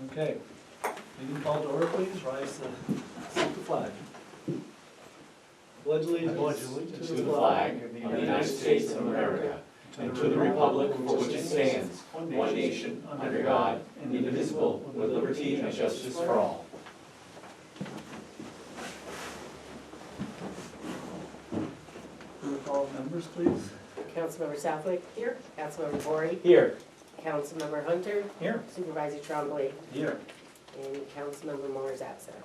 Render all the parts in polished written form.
Okay, meeting called to order, please, rise to salute the flag. Pledge allegiance To the flag of the United States of America and to the republic for which it stands, one nation, under God, indivisible, with liberty and justice for all. Roll call members, please. Councilmember Southwick. Here. Councilmember Bori. Here. Councilmember Hunter. Here. Supervisor Champlain. Here. And Councilmember Moore is absent.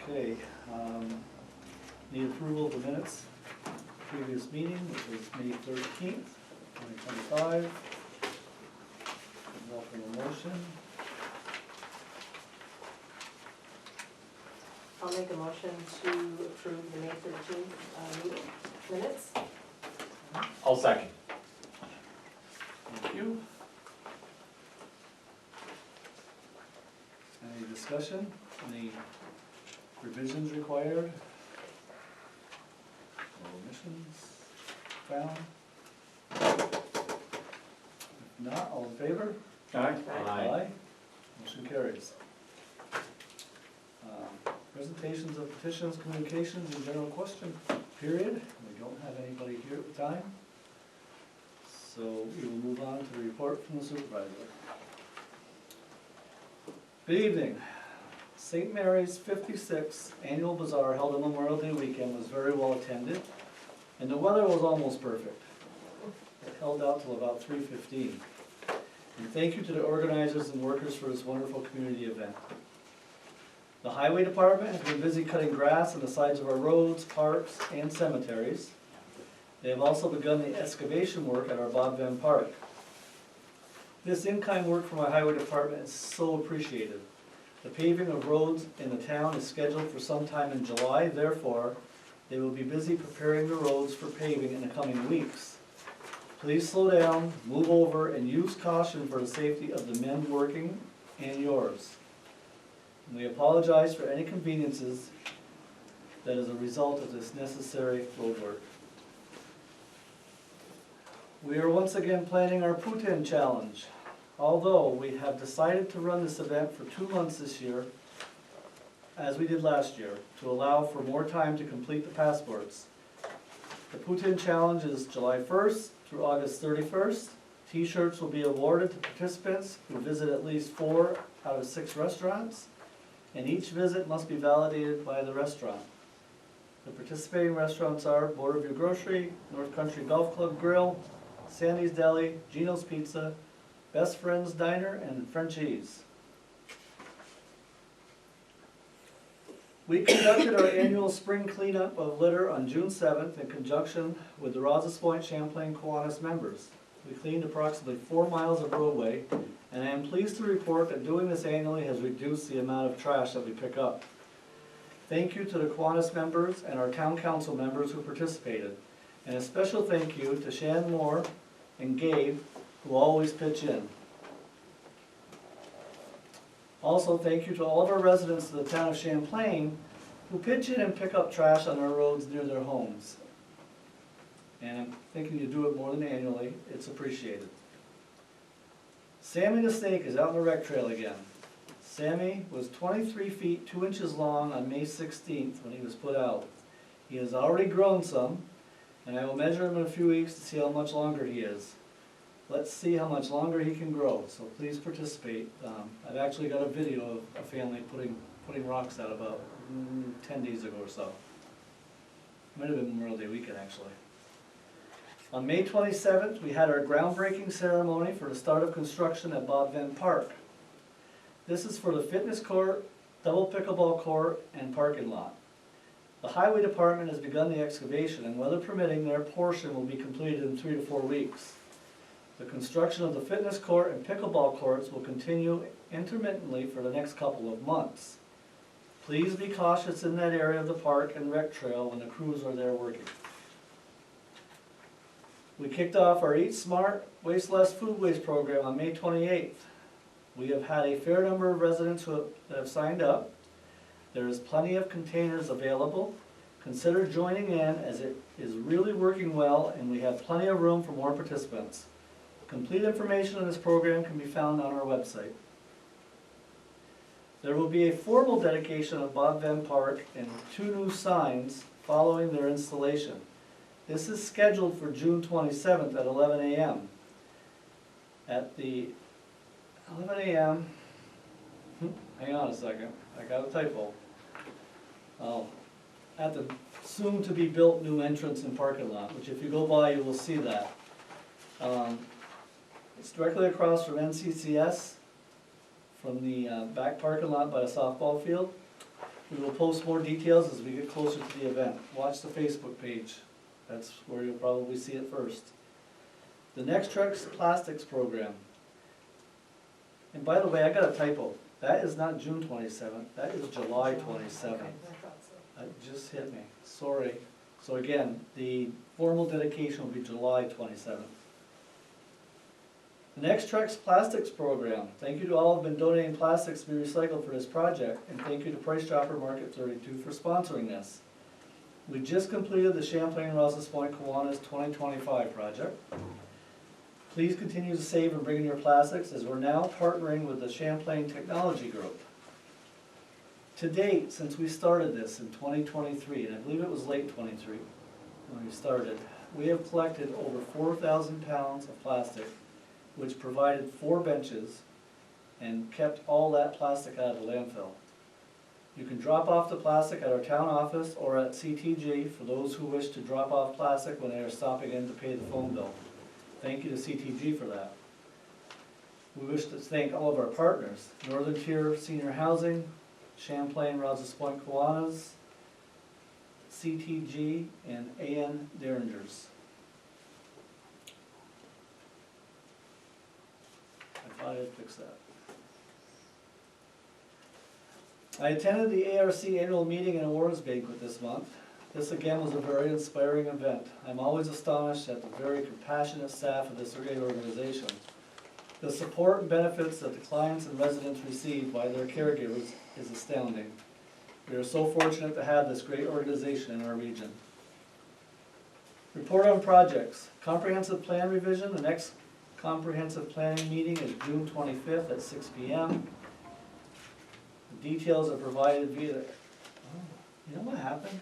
Okay, need approval of the minutes, previous meeting, which was May 13th, 2025. Welcome a motion. I'll make a motion to approve the May 13th meeting minutes. I'll second. Thank you. Any discussion? Any revisions required? Or omissions found? If not, all in favor? Aye. Motion carries. Presentations of petitions, communications, and general question period. We don't have anybody here at the time. So we will move on to the report from the supervisor. Good evening. St. Mary's 56th Annual Bazaar held on Memorial Day weekend was very well attended, and the weather was almost perfect. It held out till about 3:15. And thank you to the organizers and workers for this wonderful community event. The Highway Department has been busy cutting grass on the sides of our roads, parks, and cemeteries. They have also begun the excavation work at our Bob Venn Park. This in-kind work from our Highway Department is so appreciated. The paving of roads in the town is scheduled for sometime in July, therefore, they will be busy preparing the roads for paving in the coming weeks. Please slow down, move over, and use caution for the safety of the men working and yours. We apologize for any inconveniences that is a result of this necessary road work. We are once again planning our Putin Challenge. Although we have decided to run this event for 2 months this year, as we did last year, to allow for more time to complete the passports. The Putin Challenge is July 1st through August 31st. T-shirts will be awarded to participants who visit at least 4 out of 6 restaurants, and each visit must be validated by the restaurant. The participating restaurants are Borderview Grocery, North Country Golf Club Grill, Sandy's Deli, Gino's Pizza, Best Friends Diner, and Frenchies. We conducted our annual spring cleanup of litter on June 7th in conjunction with the Rouse's Point Champlain Kiwanis members. We cleaned approximately 4 miles of roadway, and I am pleased to report that doing this annually has reduced the amount of trash that we pick up. Thank you to the Kiwanis members and our town council members who participated, and a special thank you to Shan Moore and Gabe, who always pitch in. Also, thank you to all of our residents of the town of Champlain who pitch in and pick up trash on our roads near their homes. And I'm thinking you do it more than annually. It's appreciated. Sammy the Snake is out on the rec trail again. Sammy was 23 feet 2 inches long on May 16th when he was put out. He has already grown some, and I will measure him in a few weeks to see how much longer he is. Let's see how much longer he can grow, so please participate. I've actually got a video of a family putting rocks out about 10 days ago or so. Might have been Memorial Day weekend, actually. On May 27th, we had our groundbreaking ceremony for the start of construction at Bob Venn Park. This is for the fitness court, double pickleball court, and parking lot. The Highway Department has begun the excavation, and weather permitting, their portion will be completed in 3 to 4 weeks. The construction of the fitness court and pickleball courts will continue intermittently for the next couple of months. Please be cautious in that area of the park and rec trail when the crews are there working. We kicked off our Eat Smart, Waste Less Food Waste program on May 28th. We have had a fair number of residents that have signed up. There is plenty of containers available. Consider joining in, as it is really working well and we have plenty of room for more participants. Complete information on this program can be found on our website. There will be a formal dedication of Bob Venn Park and 2 new signs following their installation. This is scheduled for June 27th at 11 a.m. At the 11 a.m. Hang on a second, I got a typo. Oh, at the soon-to-be-built new entrance and parking lot, which if you go by, you will see that. It's directly across from NCCS, from the back parking lot by the softball field. We will post more details as we get closer to the event. Watch the Facebook page. That's where you'll probably see it first. The Next Truck's Plastics Program. And by the way, I got a typo. That is not June 27th, that is July 27th. Okay, I thought so. That just hit me, sorry. So again, the formal dedication will be July 27th. The Next Truck's Plastics Program. Thank you to all who have been donating plastics to be recycled for this project, and thank you to Price Chopper Market 32 for sponsoring this. We just completed the Champlain, Rouse's Point, Kiwanis 2025 project. Please continue to save and bring in your plastics as we're now partnering with the Champlain Technology Group. To date, since we started this in 2023, and I believe it was late 23 when we started, we have collected over 4,000 pounds of plastic, which provided 4 benches and kept all that plastic out of the landfill. You can drop off the plastic at our town office or at CTG for those who wish to drop off plastic when they are stopping in to pay the phone bill. Thank you to CTG for that. We wish to thank all of our partners, Northern Tier Senior Housing, Champlain, Rouse's Point, Kiwanis, CTG, and AN Derringers. I thought I'd fix that. I attended the ARC annual meeting and awards banquet this month. This again was a very inspiring event. I'm always astonished at the very compassionate staff of this great organization. The support and benefits that the clients and residents receive by their caregivers is astounding. We are so fortunate to have this great organization in our region. Report on projects. Comprehensive plan revision. The next comprehensive planning meeting is June 25th at 6 p.m. The details are provided via, you know what happened?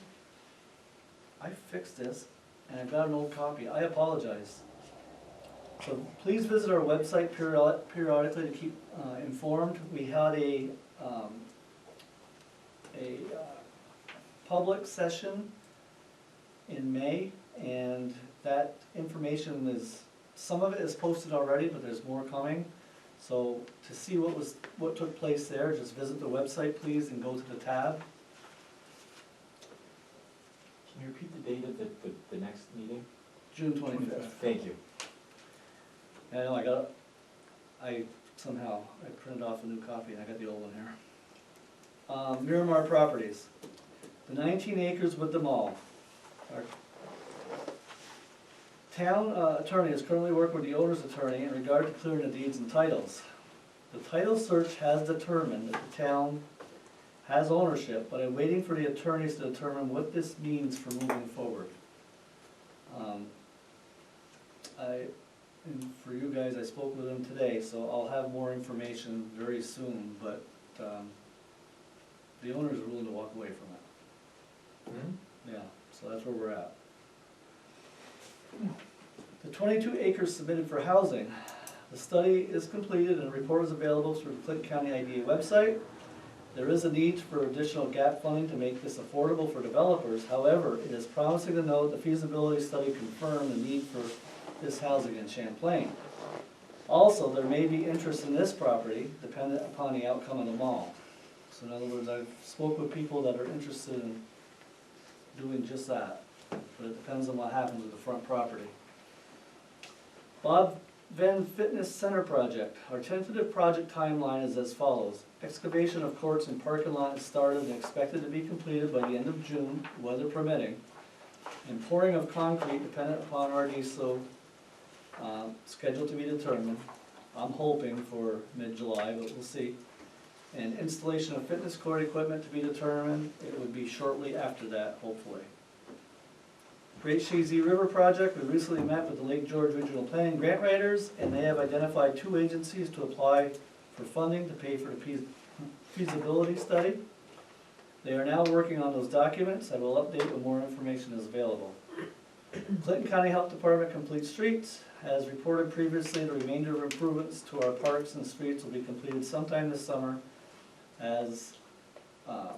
I fixed this and I got an old copy. I apologize. So please visit our website periodically to keep informed. We had a public session in May, and that information is, some of it is posted already, but there's more coming. So to see what took place there, just visit the website please and go to the tab. Can you repeat the date of the next meeting? June 25th. Thank you. I know I printed off a new copy and I got the old one here. Miramar Properties. The 19 acres with the mall. Our town attorney is currently working with the owner's attorney in regard to clearing the deeds and titles. The title search has determined that the town has ownership, but I'm waiting for the attorneys to determine what this means for moving forward. And for you guys, I spoke with them today, so I'll have more information very soon, but the owner is willing to walk away from it. Mm-hmm. Yeah, so that's where we're at. The 22 acres submitted for housing. The study is completed and a report is available through the Clinton County IDA website. There is a need for additional gap funding to make this affordable for developers. However, it is promising to note the feasibility study confirmed the need for this housing in Champlain. Also, there may be interest in this property dependent upon the outcome of the mall. So in other words, I've spoke with people that are interested in doing just that, but it depends on what happens with the front property. Bob Venn Fitness Center project. Our tentative project timeline is as follows. Excavation of courts and parking lot is started and expected to be completed by the end of June, weather permitting. And pouring of concrete dependent upon our diesel, scheduled to be determined. I'm hoping for mid-July, but we'll see. And installation of fitness court equipment to be determined. It would be shortly after that, hopefully. Great Shazy River Project, we recently met with the Lake George Regional Planning grant writers, and they have identified 2 agencies to apply for funding to pay for the feasibility study. They are now working on those documents. I will update when more information is available. Clinton County Health Department completes streets. As reported previously, the remainder of improvements to our parks and streets will be completed sometime this summer as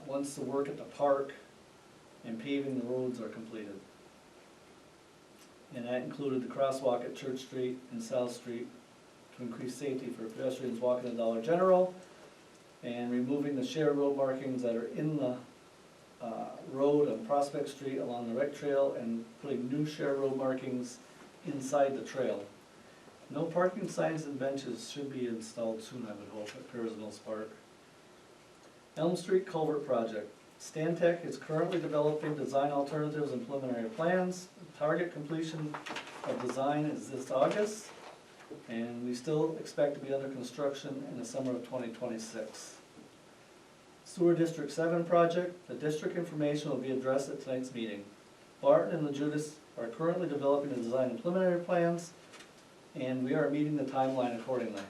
once the work at the park and paving the roads are completed. And that included the crosswalk at Church Street and South Street to increase safety for pedestrians walking the Dollar General, and removing the shared road markings that are in the road on Prospect Street along the rec trail, and putting new shared road markings inside the trail. No parking signs and benches should be installed soon, I would hope, at Paris Mills Park. Elm Street Culvert Project. Stantec is currently developing design alternatives and preliminary plans. Target completion of design is this August, and we still expect to be under construction in the summer of 2026. Sewer District 7 project. The district information will be addressed at tonight's meeting. Barton and LeJudas are currently developing the design and preliminary plans, and we are meeting the timeline accordingly.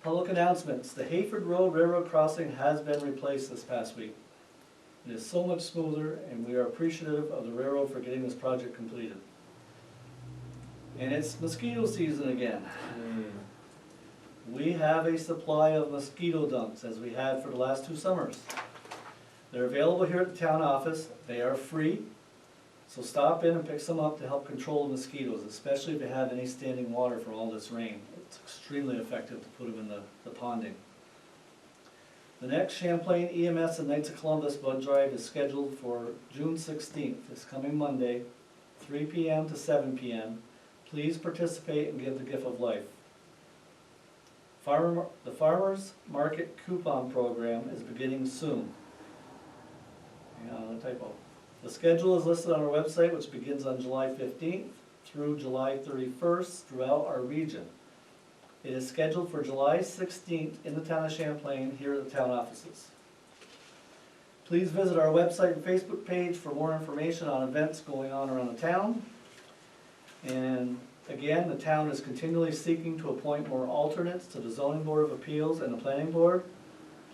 Public announcements. The Hayford Road Railroad Crossing has been replaced this past week. It is so much smoother, and we are appreciative of the railroad for getting this project completed. And it's mosquito season again. We have a supply of mosquito dumps, as we had for the last 2 summers. They're available here at the town office. They are free, so stop in and pick some up to help control the mosquitoes, especially if you have any standing water from all this rain. It's extremely effective to put them in the ponding. The next Champlain EMS and Knights of Columbus blood drive is scheduled for June 16th, this coming Monday, 3 p.m. to 7 p.m. Please participate and give the gift of life. The Farmers Market Coupon Program is beginning soon. Hang on, a typo. The schedule is listed on our website, which begins on July 15th through July 31st throughout our region. It is scheduled for July 16th in the town of Champlain, here at the town offices. Please visit our website and Facebook page for more information on events going on around the town. And again, the town is continually seeking to appoint more alternates to the Zoning Board of Appeals and the Planning Board.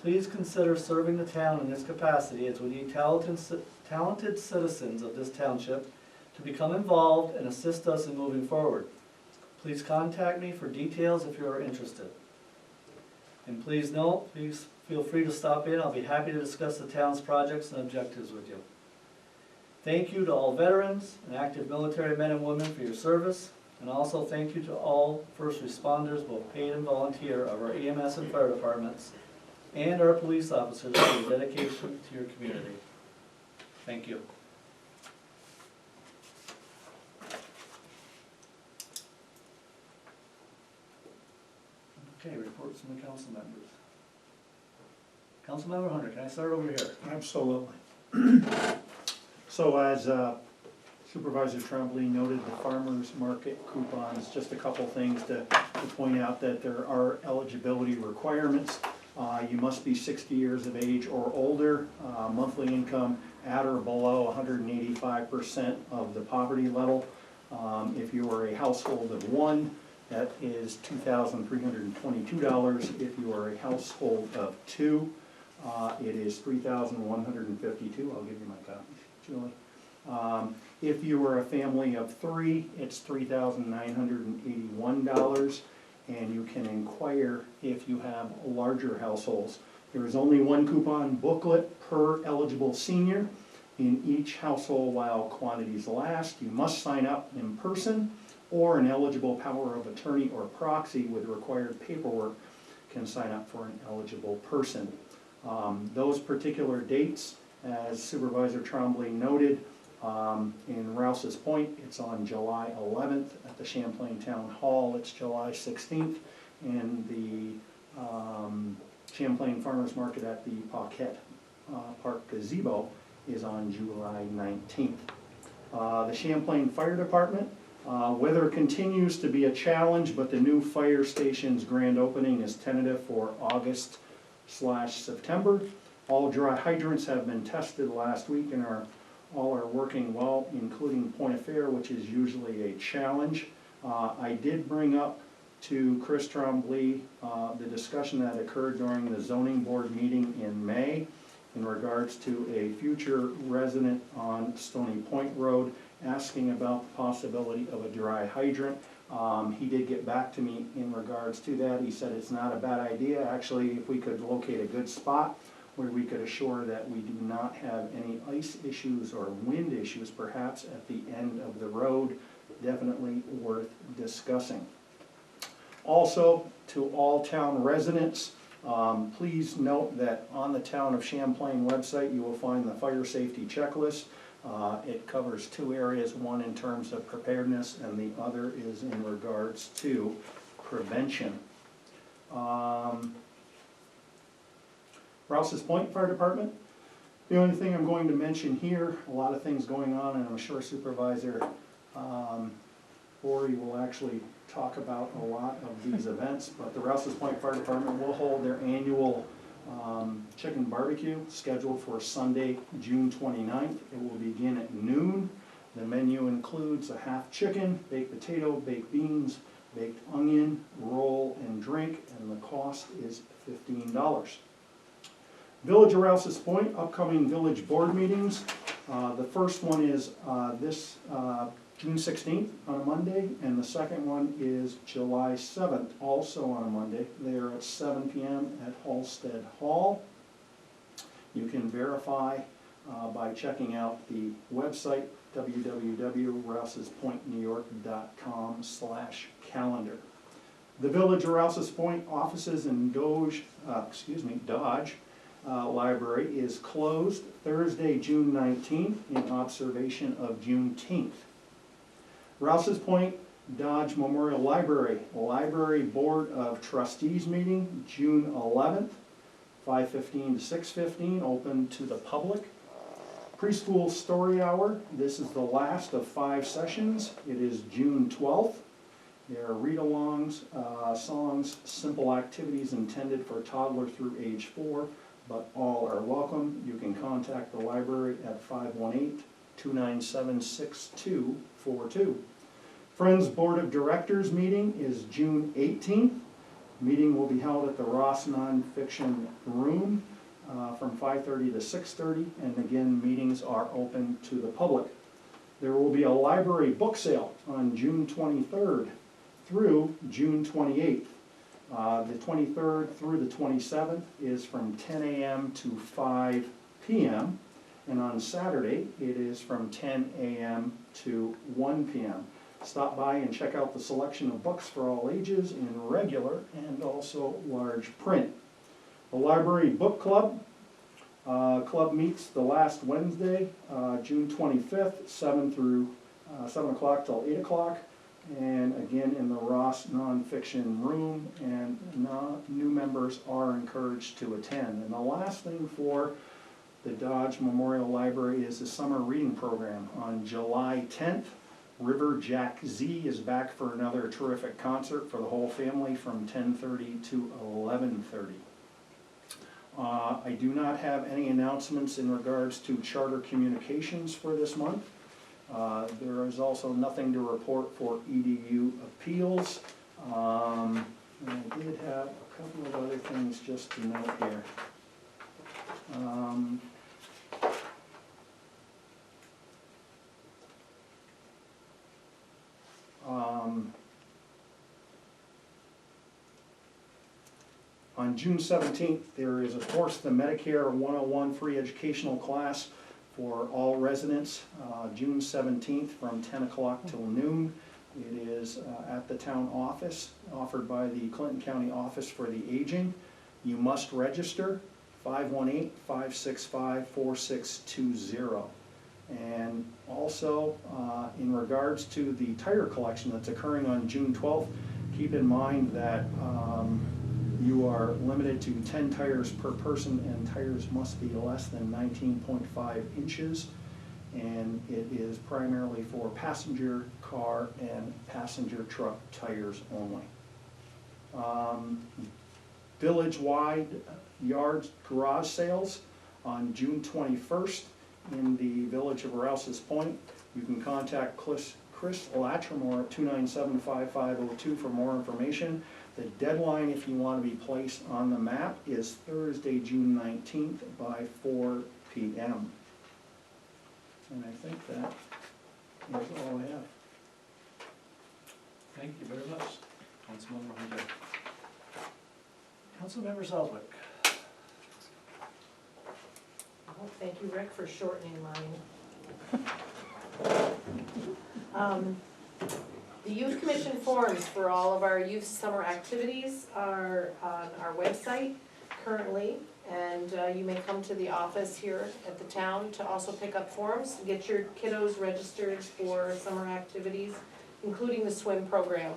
Please consider serving the town in this capacity, as we need talented citizens of this township to become involved and assist us in moving forward. Please contact me for details if you are interested. And please feel free to stop in. I'll be happy to discuss the town's projects and objectives with you. Thank you to all veterans and active military men and women for your service. And also thank you to all first responders, both paid and volunteer, of our EMS and fire departments, and our police officers for your dedication to your community. Thank you. Okay, reports from the council members. Councilmember Hunter, can I start over here? Absolutely. So as Supervisor Champlain noted, the farmers market coupons, just a couple things to point out that there are eligibility requirements. You must be 60 years of age or older, monthly income at or below 185% of the poverty level. If you are a household of 1, that is $2,322. If you are a household of 2, it is $3,152. I'll give you my copy, Julie. If you are a family of 3, it's $3,981, and you can inquire if you have larger households. There is only 1 coupon booklet per eligible senior in each household while quantities last. You must sign up in person, or an eligible power of attorney or proxy with required paperwork can sign up for an eligible person. Those particular dates, as Supervisor Tremblay noted, in Rouse's Point, it's on July 11th. At the Champlain Town Hall, it's July 16th. And the Champlain Farmers Market at the Paquette Park Gazebo is on July 19th. The Champlain Fire Department, weather continues to be a challenge, but the new fire station's grand opening is tentative for August/September. All dry hydrants have been tested last week and all are working well, including Point of Fair, which is usually a challenge. I did bring up to Chris Trombley the discussion that occurred during the zoning board meeting in May in regards to a future resident on Stony Point Road asking about the possibility of a dry hydrant. He did get back to me in regards to that. He said it's not a bad idea. Actually, if we could locate a good spot where we could assure that we do not have any ice issues or wind issues, perhaps at the end of the road, definitely worth discussing. Also, to all town residents, please note that on the Town of Champlain website, you will find the fire safety checklist. It covers two areas, one in terms of preparedness and the other is in regards to prevention. Rouse's Point Fire Department. The only thing I'm going to mention here, a lot of things going on, and I'm sure Supervisor Ori will actually talk about a lot of these events, but the Rouse's Point Fire Department will hold their annual chicken barbecue scheduled for Sunday, June 29th. It will begin at noon. The menu includes a half chicken, baked potato, baked beans, baked onion, roll, and drink, and the cost is $15. Village of Rouse's Point, upcoming village board meetings. The first one is this June 16th on a Monday, and the second one is July 7th, also on a Monday. They are at 7 p.m. at Halstead Hall. You can verify by checking out the website www.rousespointnewyork.com/calendar. The Village of Rouse's Point offices in Dodge Library is closed Thursday, June 19th in observation of Juneteenth. Rouse's Point Dodge Memorial Library Board of Trustees meeting, June 11th, 5:15 to 6:15, open to the public. Preschool Story Hour, this is the last of 5 sessions. It is June 12th. There are read-alongs, songs, simple activities intended for toddler through age 4, but all are welcome. You can contact the library at 518-297-6242. Friends Board of Directors meeting is June 18th. Meeting will be held at the Ross Nonfiction Room from 5:30 to 6:30, and again, meetings are open to the public. There will be a library book sale on June 23rd through June 28th. The 23rd through the 27th is from 10 a.m. to 5 p.m. and on Saturday it is from 10 a.m. to 1 p.m. Stop by and check out the selection of books for all ages in regular and also large print. The Library Book Club meets the last Wednesday, June 25th, 7 o'clock till 8 o'clock. And again in the Ross Nonfiction Room, and new members are encouraged to attend. And the last thing for the Dodge Memorial Library is the summer reading program. On July 10th, River Jack Z is back for another terrific concert for the whole family from 10:30 to 11:30. I do not have any announcements in regards to charter communications for this month. There is also nothing to report for EDU appeals. And I did have a couple of other things just to note here. On June 17th, there is of course the Medicare 101 free educational class for all residents, June 17th from 10 o'clock till noon. It is at the town office, offered by the Clinton County Office for the Aging. You must register, 518-565-4620. And also, in regards to the tire collection that's occurring on June 12th, keep in mind that you are limited to 10 tires per person, and tires must be less than 19.5 inches. And it is primarily for passenger car and passenger truck tires only. Village-wide yard garage sales. on June 21st in the village of Rouse's Point. You can contact Chris Latrimore at 297-5502 for more information. The deadline, if you want to be placed on the map, is Thursday, June 19th by 4 p.m. And I think that is all I have. Thank you very much, Councilmember Hunter. Councilmember Southwick. Well, thank you, Rick, for shortening mine. The Youth Commission forms for all of our youth summer activities are on our website currently, and you may come to the office here at the town to also pick up forms, get your kiddos registered for summer activities, including the swim program.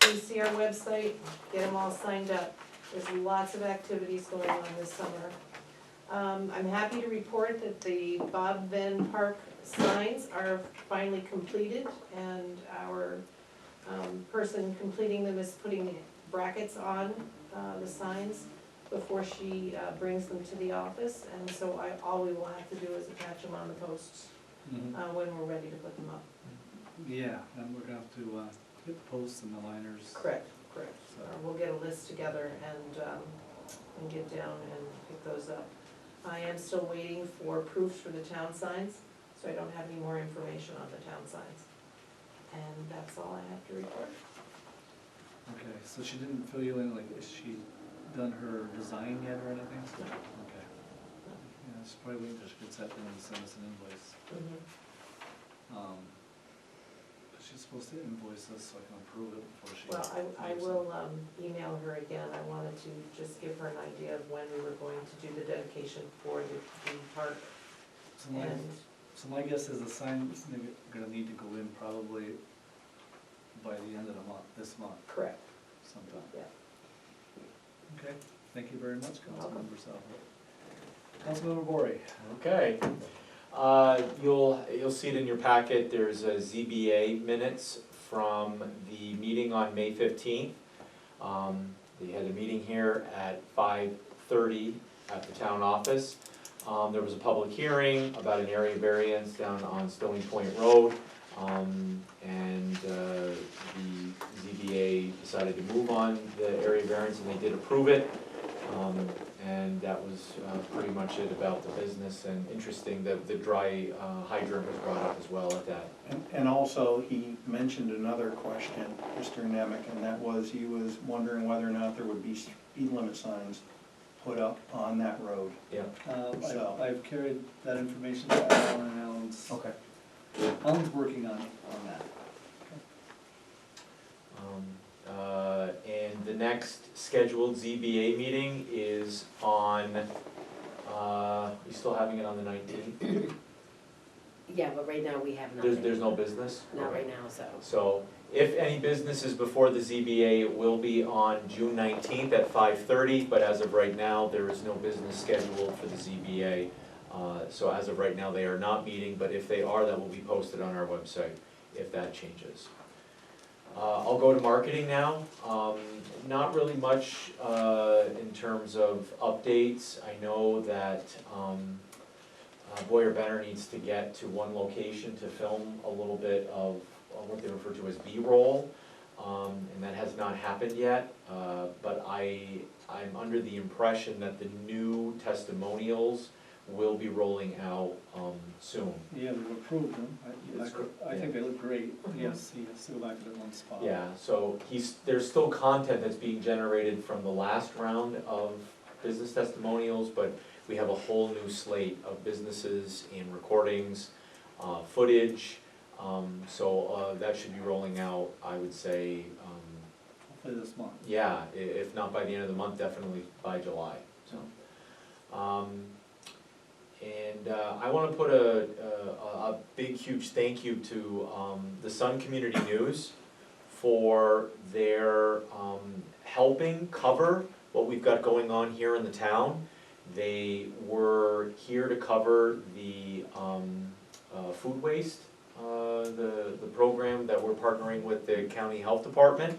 Please see our website, get them all signed up. There's lots of activities going on this summer. I'm happy to report that the Bob Venn Park signs are finally completed, and our person completing them is putting brackets on the signs before she brings them to the office, and so all we will have to do is attach them on the posts when we're ready to put them up. Yeah, and we're gonna have to get the posts and the liners. Correct. So- We'll get a list together and get down and pick those up. I am still waiting for proofs for the town signs, so I don't have any more information on the town signs. And that's all I have to report. Okay, so she didn't fill you in, like, is she done her design yet or anything? No. Okay. Yeah, she's probably waiting till she gets that done and send us an invoice. But she's supposed to invoice us so I can approve it before she. Well, I will email her again. I wanted to just give her an idea of when we were going to do the dedication for the park. So my guess is the sign's gonna need to go in probably by the end of the month, this month Correct, sometime. yeah. Okay, thank you very much, welcome. Councilmember Southwick. Councilmember Bori. Okay. You'll see it in your packet, there's a ZBA minutes from the meeting on May 15th. They had a meeting here at 5:30 at the town office. There was a public hearing about an area variance down on Stony Point Road. And the ZBA decided to move on the area variance, and they did approve it. And that was pretty much it about the business. And interesting that the dry hydrant was brought up as well at that. And also, he mentioned another question, Mr. Nemec, and that was, he was wondering whether or not there would be speed limit signs put up on that road. Yeah. So- I've carried that information to Alan, and Alan's working on that. And the next scheduled ZBA meeting is on, you still having it on the 19th? Yeah, but right now we have nothing. There's no business? Not right now, so. So, if any business is before the ZBA, it will be on June 19th at 5:30, but as of right now, there is no business scheduled for the ZBA. So as of right now, they are not meeting, but if they are, that will be posted on our website if that changes. I'll go to marketing now. Not really much in terms of updates. I know that Boyer Benner needs to get to one location to film a little bit of what they refer to as B-roll, and that has not happened yet. But I'm under the impression that the new testimonials will be rolling out soon. Yeah, we've approved them. I think they look great. Mhm. Yes, he has to go back to that one spot. Yeah, so there's still content that's being generated from the last round of business testimonials, but we have a whole new slate of businesses and recordings, footage. So that should be rolling out, I would say, Hopefully this month. yeah, if not by the end of the month, definitely by July, so. And I wanna put a big, huge thank you to the Sun Community News for their helping cover what we've got going on here in the town. They were here to cover the food waste, the program that we're partnering with the county health department.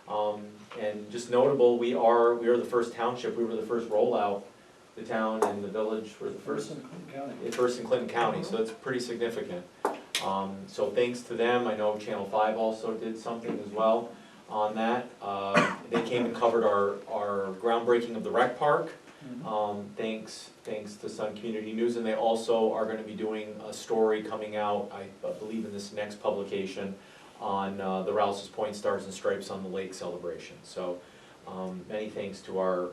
And just notable, we are the first township, we were the first rollout the town and the village were the first. First in Clinton County. First in Clinton County, so it's pretty significant. So thanks to them, I know Channel 5 also did something as well on that. They came and covered our groundbreaking of the rec park. Thanks to Sun Community News, and they also are gonna be doing a story coming out, I believe in this next publication, on the Rouse's Point Stars and Stripes on the Lake celebration. So many thanks to our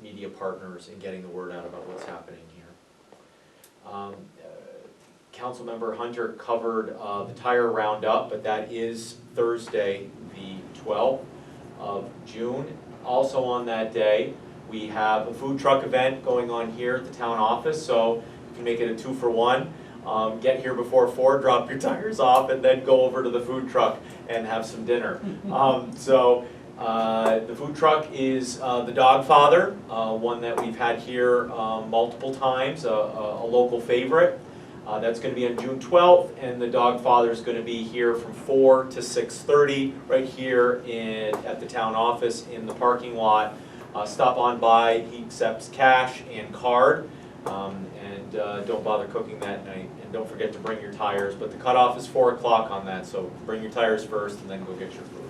media partners in getting the word out about what's happening here. Councilmember Hunter covered the tire roundup, but that is Thursday, the 12th of June. Also on that day, we have a food truck event going on here at the town office, so you can make it a 2-for-1. Get here before 4, drop your tires off, and then go over to the food truck and have some dinner. The food truck is the Dogfather, one that we've had here multiple times, a local favorite. That's going to be on June 12th, and the Dogfather is going to be here from 4 to 6:30 right here at the town office in the parking lot. Stop on by, he accepts cash and card, and don't bother cooking that night. And don't forget to bring your tires, but the cutoff is 4 o'clock on that, so bring your tires first and then go get your food.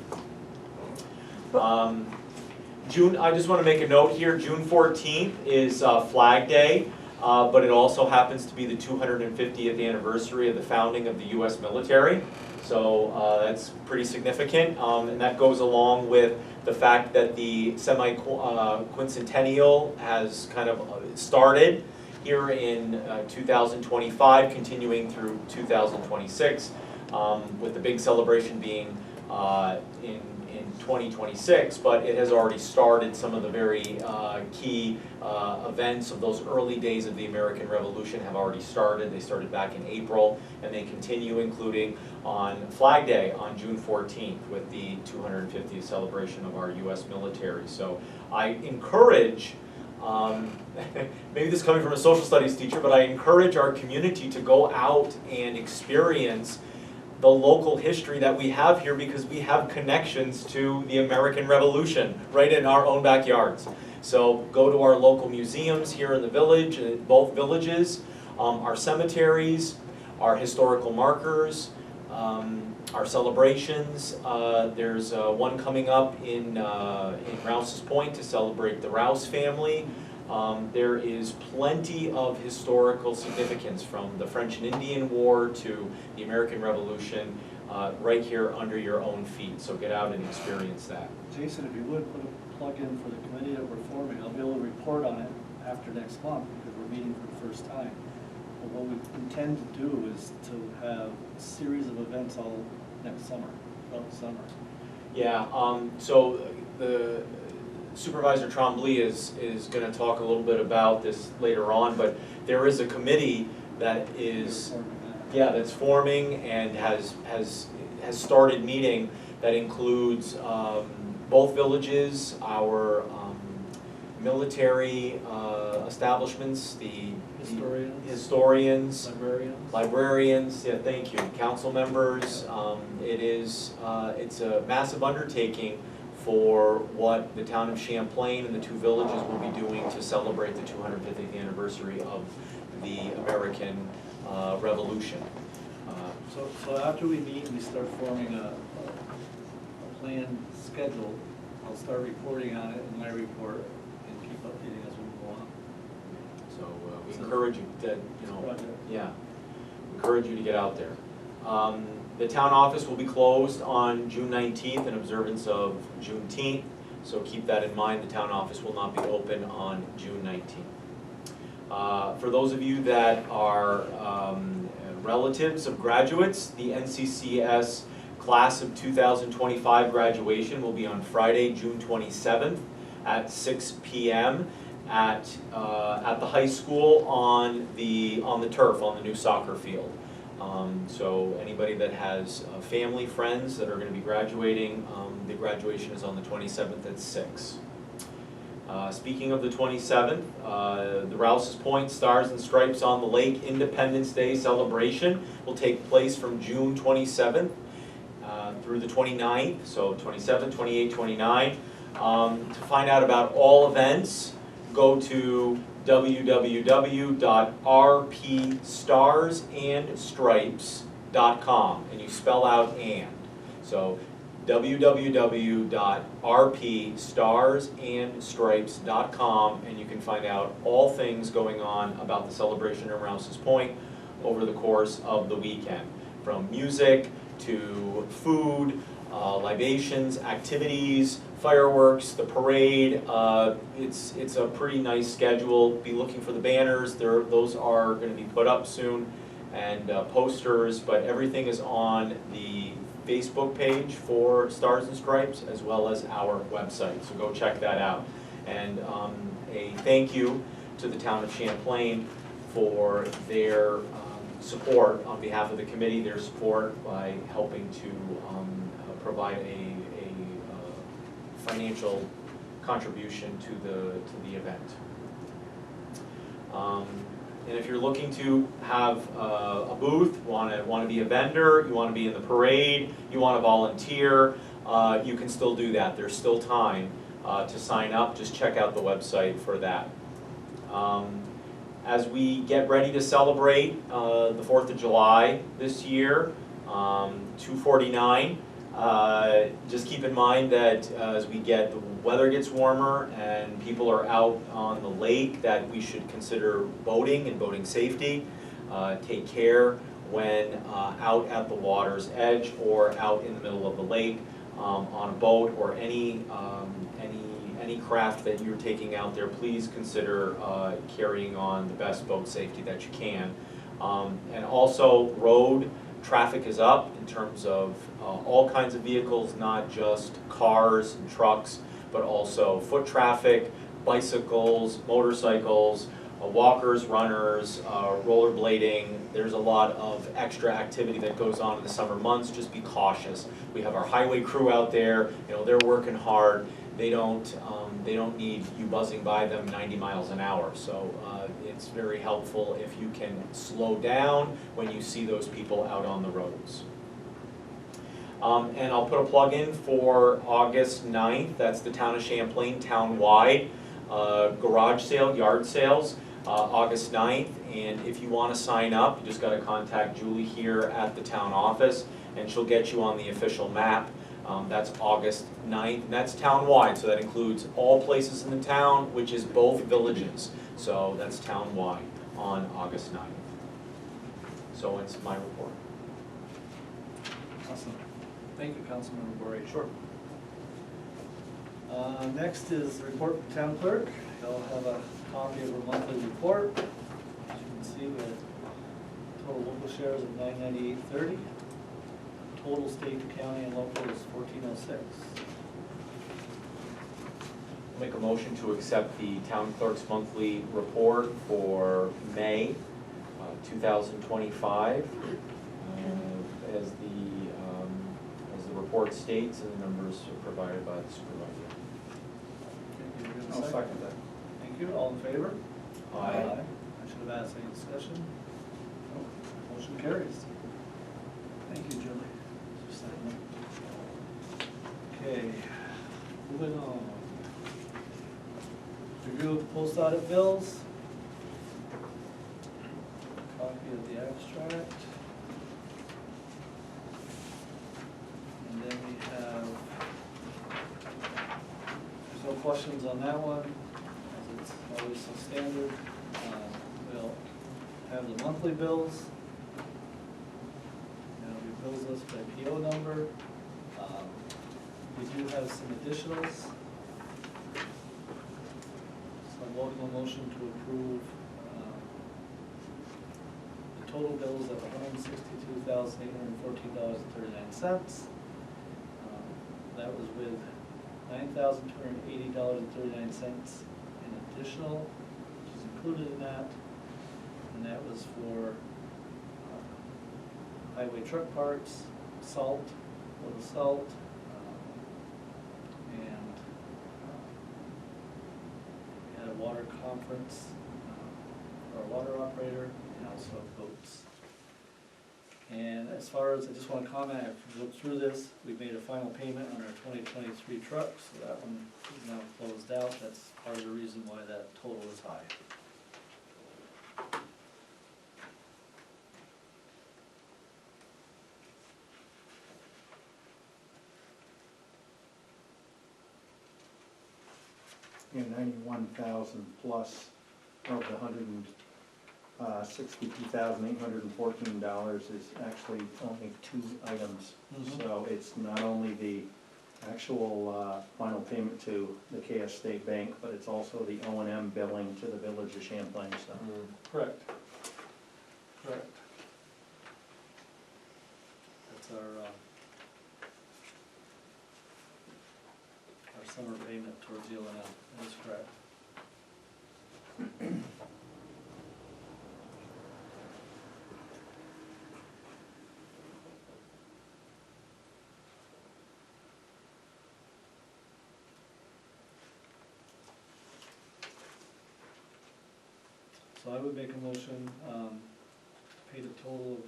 June, I just want to make a note here, June 14th is Flag Day, but it also happens to be the 250th anniversary of the founding of the U.S. military. So that's pretty significant, and that goes along with the fact that the semi-quincentennial has kind of started here in 2025, continuing through 2026, with the big celebration being in 2026, but it has already started. Some of the very key events of those early days of the American Revolution have already started. They started back in April, and they continue, including on Flag Day on June 14th with the 250th celebration of our U.S. military. So I encourage, maybe this is coming from a social studies teacher, but I encourage our community to go out and experience the local history that we have here, because we have connections to the American Revolution right in our own backyards. So go to our local museums here in the village, both villages, our cemeteries, our historical markers, our celebrations. There's one coming up in Rouse's Point to celebrate the Rouse family. There is plenty of historical significance from the French and Indian War to the American Revolution right here under your own feet. So get out and experience that. Jason, if you would put a plug in for the committee that we're forming, I'll be able to report on it after next month because we're meeting for the first time. But what we intend to do is to have a series of events all next summer, throughout the summer. Yeah, so the Supervisor Tremblay is going to talk a little bit about this later on, but there is a committee that is, that's forming and has started meeting that includes both villages, our military establishments, the historians, librarians, yeah, thank you, council members. It's a massive undertaking for what the town of Champlain and the two villages will be doing to celebrate the 250th anniversary of the American Revolution. So after we meet and we start forming a planned schedule, I'll start reporting on it in my report and keep updating as we go on. So we encourage you to, encourage you to get out there. The town office will be closed on June 19th in observance of Juneteenth, so keep that in mind. The town office will not be open on June 19th. For those of you that are relatives of graduates, the NCCS class of 2025 graduation will be on Friday, June 27th at 6 p.m. at the high school on the turf, on the new soccer field. So anybody that has family, friends that are going to be graduating, the graduation is on the 27th at 6. Speaking of the 27th, the Rouse's Point Stars and Stripes on the Lake Independence Day celebration will take place from June 27th through the 29th, so 27, 28, 29. To find out about all events, go to www.rpstarsandstripes.com, and you spell out and. So www.rpstarsandstripes.com, and you can find out all things going on about the celebration at Rouse's Point over the course of the weekend, from music to food, libations, activities, fireworks, the parade. It's a pretty nice schedule. Be looking for the banners. Those are going to be put up soon, and posters, but everything is on the Facebook page for Stars and Stripes as well as our website, so go check that out. And a thank you to the town of Champlain for their support on behalf of the committee, their support by helping to provide a financial contribution to the event. And if you're looking to have a booth, want to be a vendor, you want to be in the parade, you want to volunteer, you can still do that. There's still time to sign up. Just check out the website for that. As we get ready to celebrate the 4th of July this year, 249, just keep in mind that as the weather gets warmer and people are out on the lake, that we should consider boating and boating safety. Take care when out at the water's edge or out in the middle of the lake on a boat or any craft that you're taking out there. Please consider carrying on the best boat safety that you can. And also, road traffic is up in terms of all kinds of vehicles, not just cars and trucks, but also foot traffic, bicycles, motorcycles, walkers, runners, rollerblading. There's a lot of extra activity that goes on in the summer months. Just be cautious. We have our highway crew out there. You know, they're working hard. They don't need you buzzing by them 90 miles an hour. So it's very helpful if you can slow down when you see those people out on the roads. And I'll put a plug in for August 9th. That's the Town of Champlain town-wide garage sale, yard sales, August 9th. And if you want to sign up, you just got to contact Julie here at the town office, and she'll get you on the official map. That's August 9th, and that's town-wide, so that includes all places in the town, which is both villages. So that's town-wide on August 9th. So it's my report. Awesome. Thank you, Councilmember Borey. Sure. Next is the report from town clerk. You'll have a copy of her monthly report. As you can see, we had total local shares of $998.30. Total state, county, and local is $1406. I'll make a motion to accept the town clerk's monthly report for May 2025 as the report states, and the numbers are provided by the supervisor. Okay, give it a I'll second that. Thank you. All in favor? Aye. I should have asked, any discussion? No. Motion carries. Thank you, Julie. Just that one. Okay, moving on. Review of the post audit bills. Copy of the abstract. And then we have, there's no questions on that one, as it's always so standard. We'll have the monthly bills. There'll be bills list by PO number. We do have some additionals. So I'm voting a motion to approve the total bills of $162,814.39. That was with $9,280.39 in additional, which is included in that. And that was for highway truck parts, salt, little salt, and we had a water conference for our water operator, and also boats. And as far as, I just want to comment, I've looked through this, we've made a final payment on our 2023 truck, so that one is now closed out. That's part of the reason why that total is high. And 91,000 plus of the $62,814 is actually only 2 items. Mhm. So it's not only the actual final payment to the KS State Bank, but it's also the O&M billing to the Village of Champlain, so. Correct. Correct. That's our summer payment towards the O&M, that is correct. So I would make a motion, pay the total of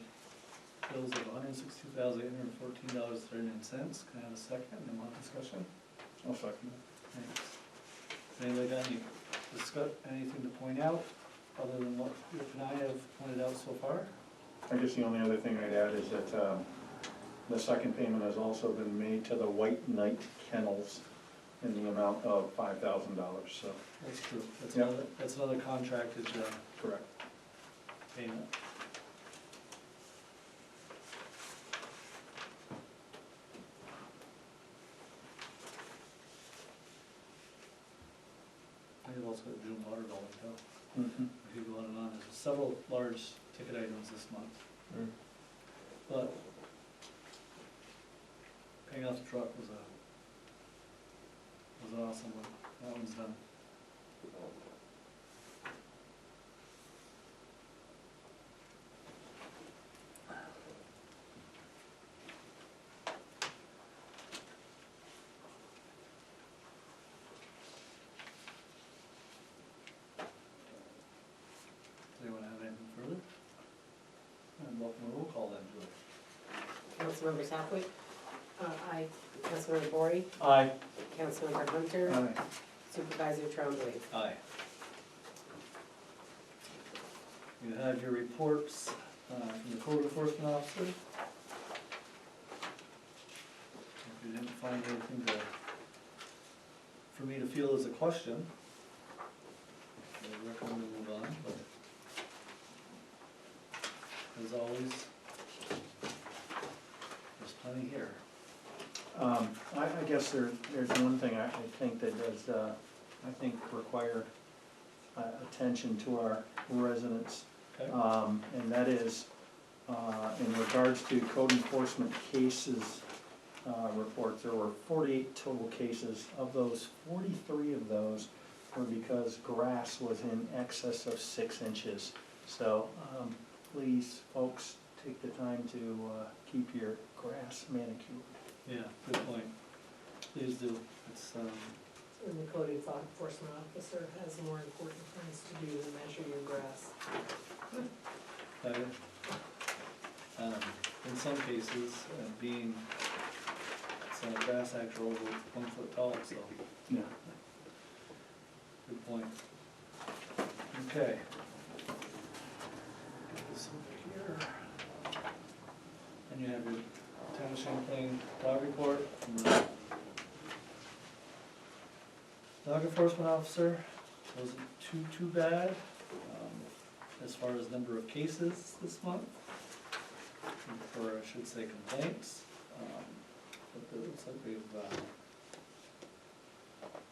bills of $162,814.39. Can I have a second and one discussion? I'll second Thanks. Anybody got anything to point out, other than what Rick and I have pointed out so far? it. I guess the only other thing I'd add is that the second payment has also been made to the White Knight Kennels in the amount of $5,000, so. That's true. Yep. That's another contracted Correct. payment. I've also got June water billing too. Mhm. We could go on and on. There's several large ticket items this month. Mm. But paying off the truck was an awesome one. That one's done. Does anyone have anything further? And welcome to roll call then, Julie. Councilmember Southwick? Aye. Councilmember Bory? Aye. Councilmember Hunter? Aye. Supervisor Trombley? Aye. You have your reports from the code enforcement officer. If you didn't find anything for me to feel is a question, I recommend we move on, but as always, there's plenty here. I guess there's one thing I think that does, I think require attention to our residents. Okay? And that is, in regards to code enforcement cases reports, there were 48 total cases. Of those, 43 of those were because grass was in excess of 6 inches. So please, folks, take the time to keep your grass manicured. Yeah, good point. Please do. It's, And the code enforcement officer has more important things to do than measure your grass. in some cases, being, it's a grass actor over 1 foot tall, so, Yeah. good point. Okay. Get this over here. And you have your Town of Champlain dog report from the dog enforcement officer. Wasn't too bad, as far as number of cases this month, or I should say complaints. But it looks like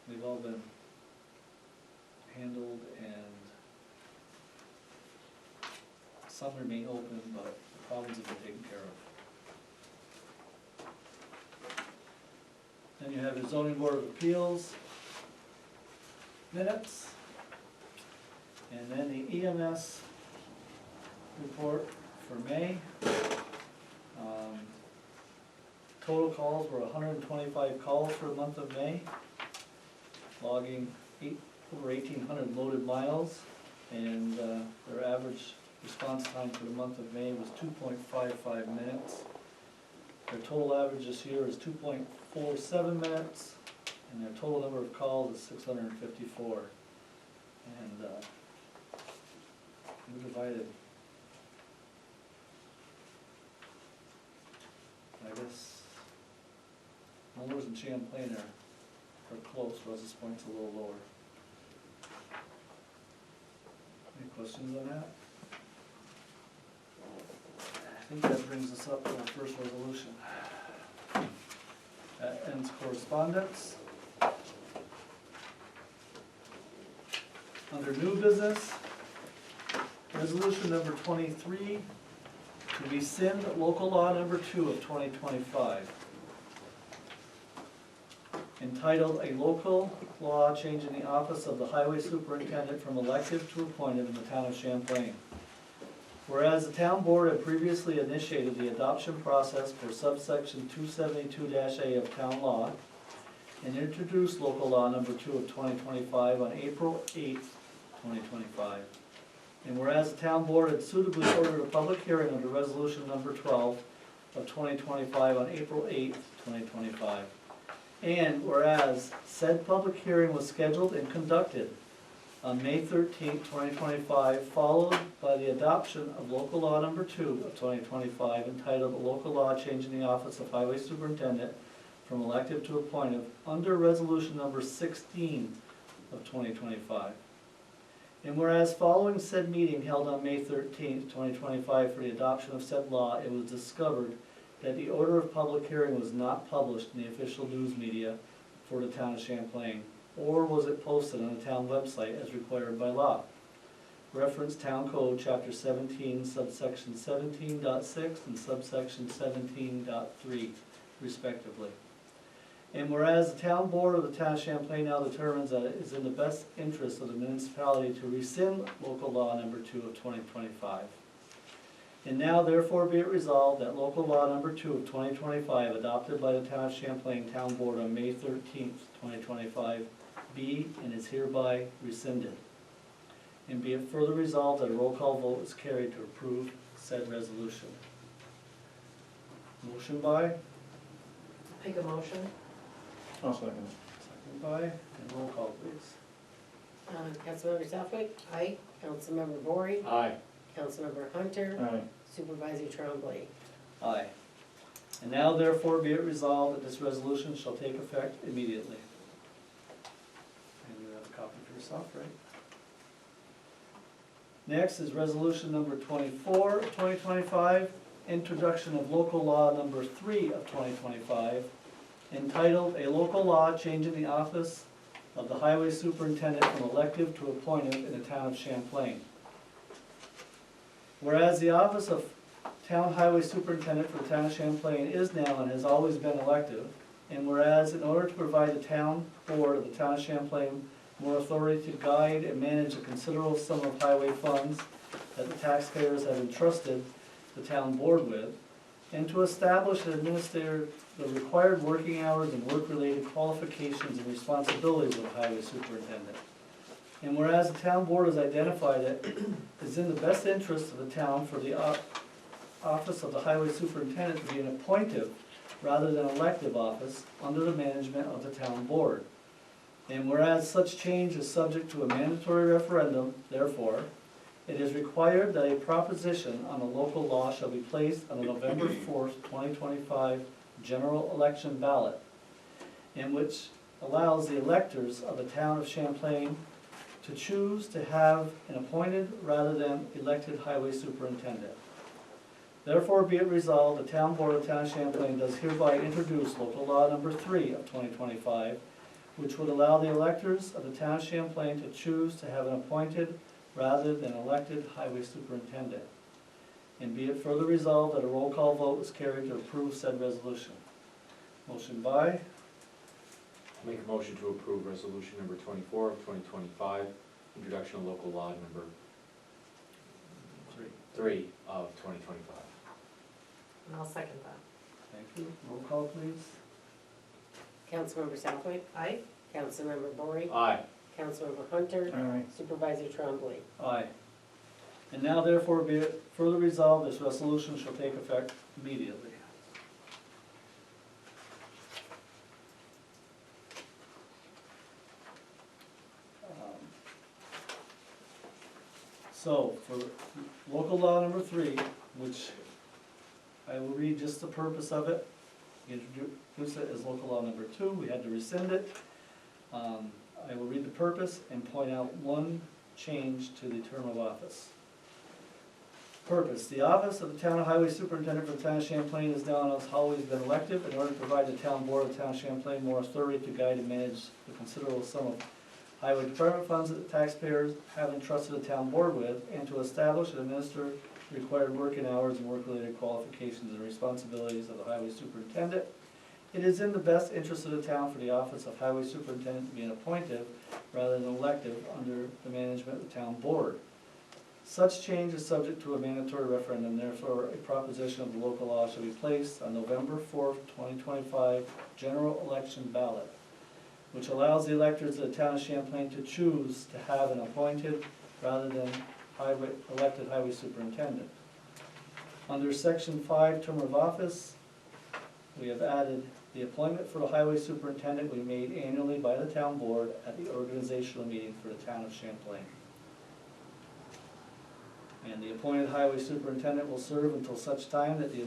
they've all been handled, and some remain open, but the problems have been taken care of. Then you have your zoning board of appeals minutes, and then the EMS report for May. Total calls were 125 calls for the month of May, logging over 1,800 loaded miles, and their average response time for the month of May was 2.55 minutes. Their total average this year is 2.47 minutes, and their total number of calls is 654. And we're divided, I guess, Mullers and Champlain are close. Rouse's Point's a little lower. questions on that? I think that brings us up to our first resolution. That ends correspondence. Under new business, resolution number 23, to rescind local law number 2 of 2025, entitled A Local Law Changing the Office of the Highway Superintendent from Elective to Appointed in the Town of Champlain. Whereas the town board had previously initiated the adoption process for subsection 272-A of town law and introduced local law number 2 of 2025 on April 8, 2025. And whereas the town board had suitably ordered a public hearing under resolution number 12 of 2025 on April 8, 2025. And whereas said public hearing was scheduled and conducted on May 13, 2025, followed by the adoption of local law number 2 of 2025 entitled A Local Law Changing the Office of Highway Superintendent from Elective to Appointed under resolution number 16 of 2025. And whereas following said meeting held on May 13, 2025 for the adoption of said law, it was discovered that the order of public hearing was not published in the official news media for the town of Champlain, or was it posted on the town website as required by law. Reference Town Code Chapter 17, subsection 17.6 and subsection 17.3 respectively. And whereas the town board of the town of Champlain now determines that it is in the best interest of the municipality to rescind local law number 2 of 2025. And now therefore be it resolved that local law number 2 of 2025 adopted by the town of Champlain Town Board on May 13th, 2025 be and is hereby rescinded. And be it further resolved that a roll call vote is carried to approve said resolution. Motion by, Make a motion. I'll second it. second by, and roll call please. Councilmember Southwick, Aye. Councilmember Bory, Aye. Councilmember Hunter, Aye. Supervisor Trombley. Aye. And now therefore be it resolved that this resolution shall take effect immediately. And you have a copy for yourself, right? Next is resolution number 24 of 2025, introduction of local law number 3 of 2025, entitled A Local Law Changing the Office of the Highway Superintendent from Elective to Appointed in the Town of Champlain. Whereas the office of Town Highway Superintendent for the Town of Champlain is now and has always been elective, and whereas in order to provide the town board of the Town of Champlain more authority to guide and manage a considerable sum of highway funds that the taxpayers have entrusted the town board with, and to establish and administer the required working hours and work-related qualifications and responsibilities of the highway superintendent. And whereas the town board has identified that it is in the best interest of the town for the office of the highway superintendent to be an appointive rather than elective office under the management of the town board. And whereas such change is subject to a mandatory referendum, therefore, it is required that a proposition on a local law shall be placed on the November 4th, 2025 general election ballot, in which allows the electors of the town of Champlain to choose to have an appointed rather than elected highway superintendent. Therefore be it resolved, the town board of the town of Champlain does hereby introduce local law number 3 of 2025, which would allow the electors of the town of Champlain to choose to have an appointed rather than elected highway superintendent. And be it further resolved that a roll call vote is carried to approve said resolution. Motion by, Make a motion to approve resolution number 24 of 2025, introduction of local law number 3 of 2025. And I'll second that. thank you, roll call please. Councilmember Southwick, Aye. Councilmember Bory, Aye. Councilmember Hunter, Aye. Supervisor Trombley. Aye. And now therefore be it further resolved, this resolution shall take effect immediately. So, for local law number 3, which I will read just the purpose of it, introduce it as local law number 2, we had to rescind it. I will read the purpose and point out one change to the term of office. Purpose: the office of the Town Highway Superintendent for the Town of Champlain is now and has always been elective in order to provide the Town Board of the Town of Champlain more authority to guide and manage the considerable sum of highway department funds that the taxpayers have entrusted the Town Board with, and to establish and administer the required working hours and work-related qualifications and responsibilities of the Highway Superintendent. It is in the best interest of the town for the office of Highway Superintendent to be an appointive rather than elective under the management of the Town Board. Such change is subject to a mandatory referendum, therefore a proposition of the local law shall be placed on November 4th, 2025 general election ballot, which allows the electors of the Town of Champlain to choose to have an appointed rather than elected highway superintendent. Under section 5, term of office, we have added the appointment for the highway superintendent we made annually by the town board at the organizational meeting for the Town of Champlain. And the appointed highway superintendent will serve until such time that the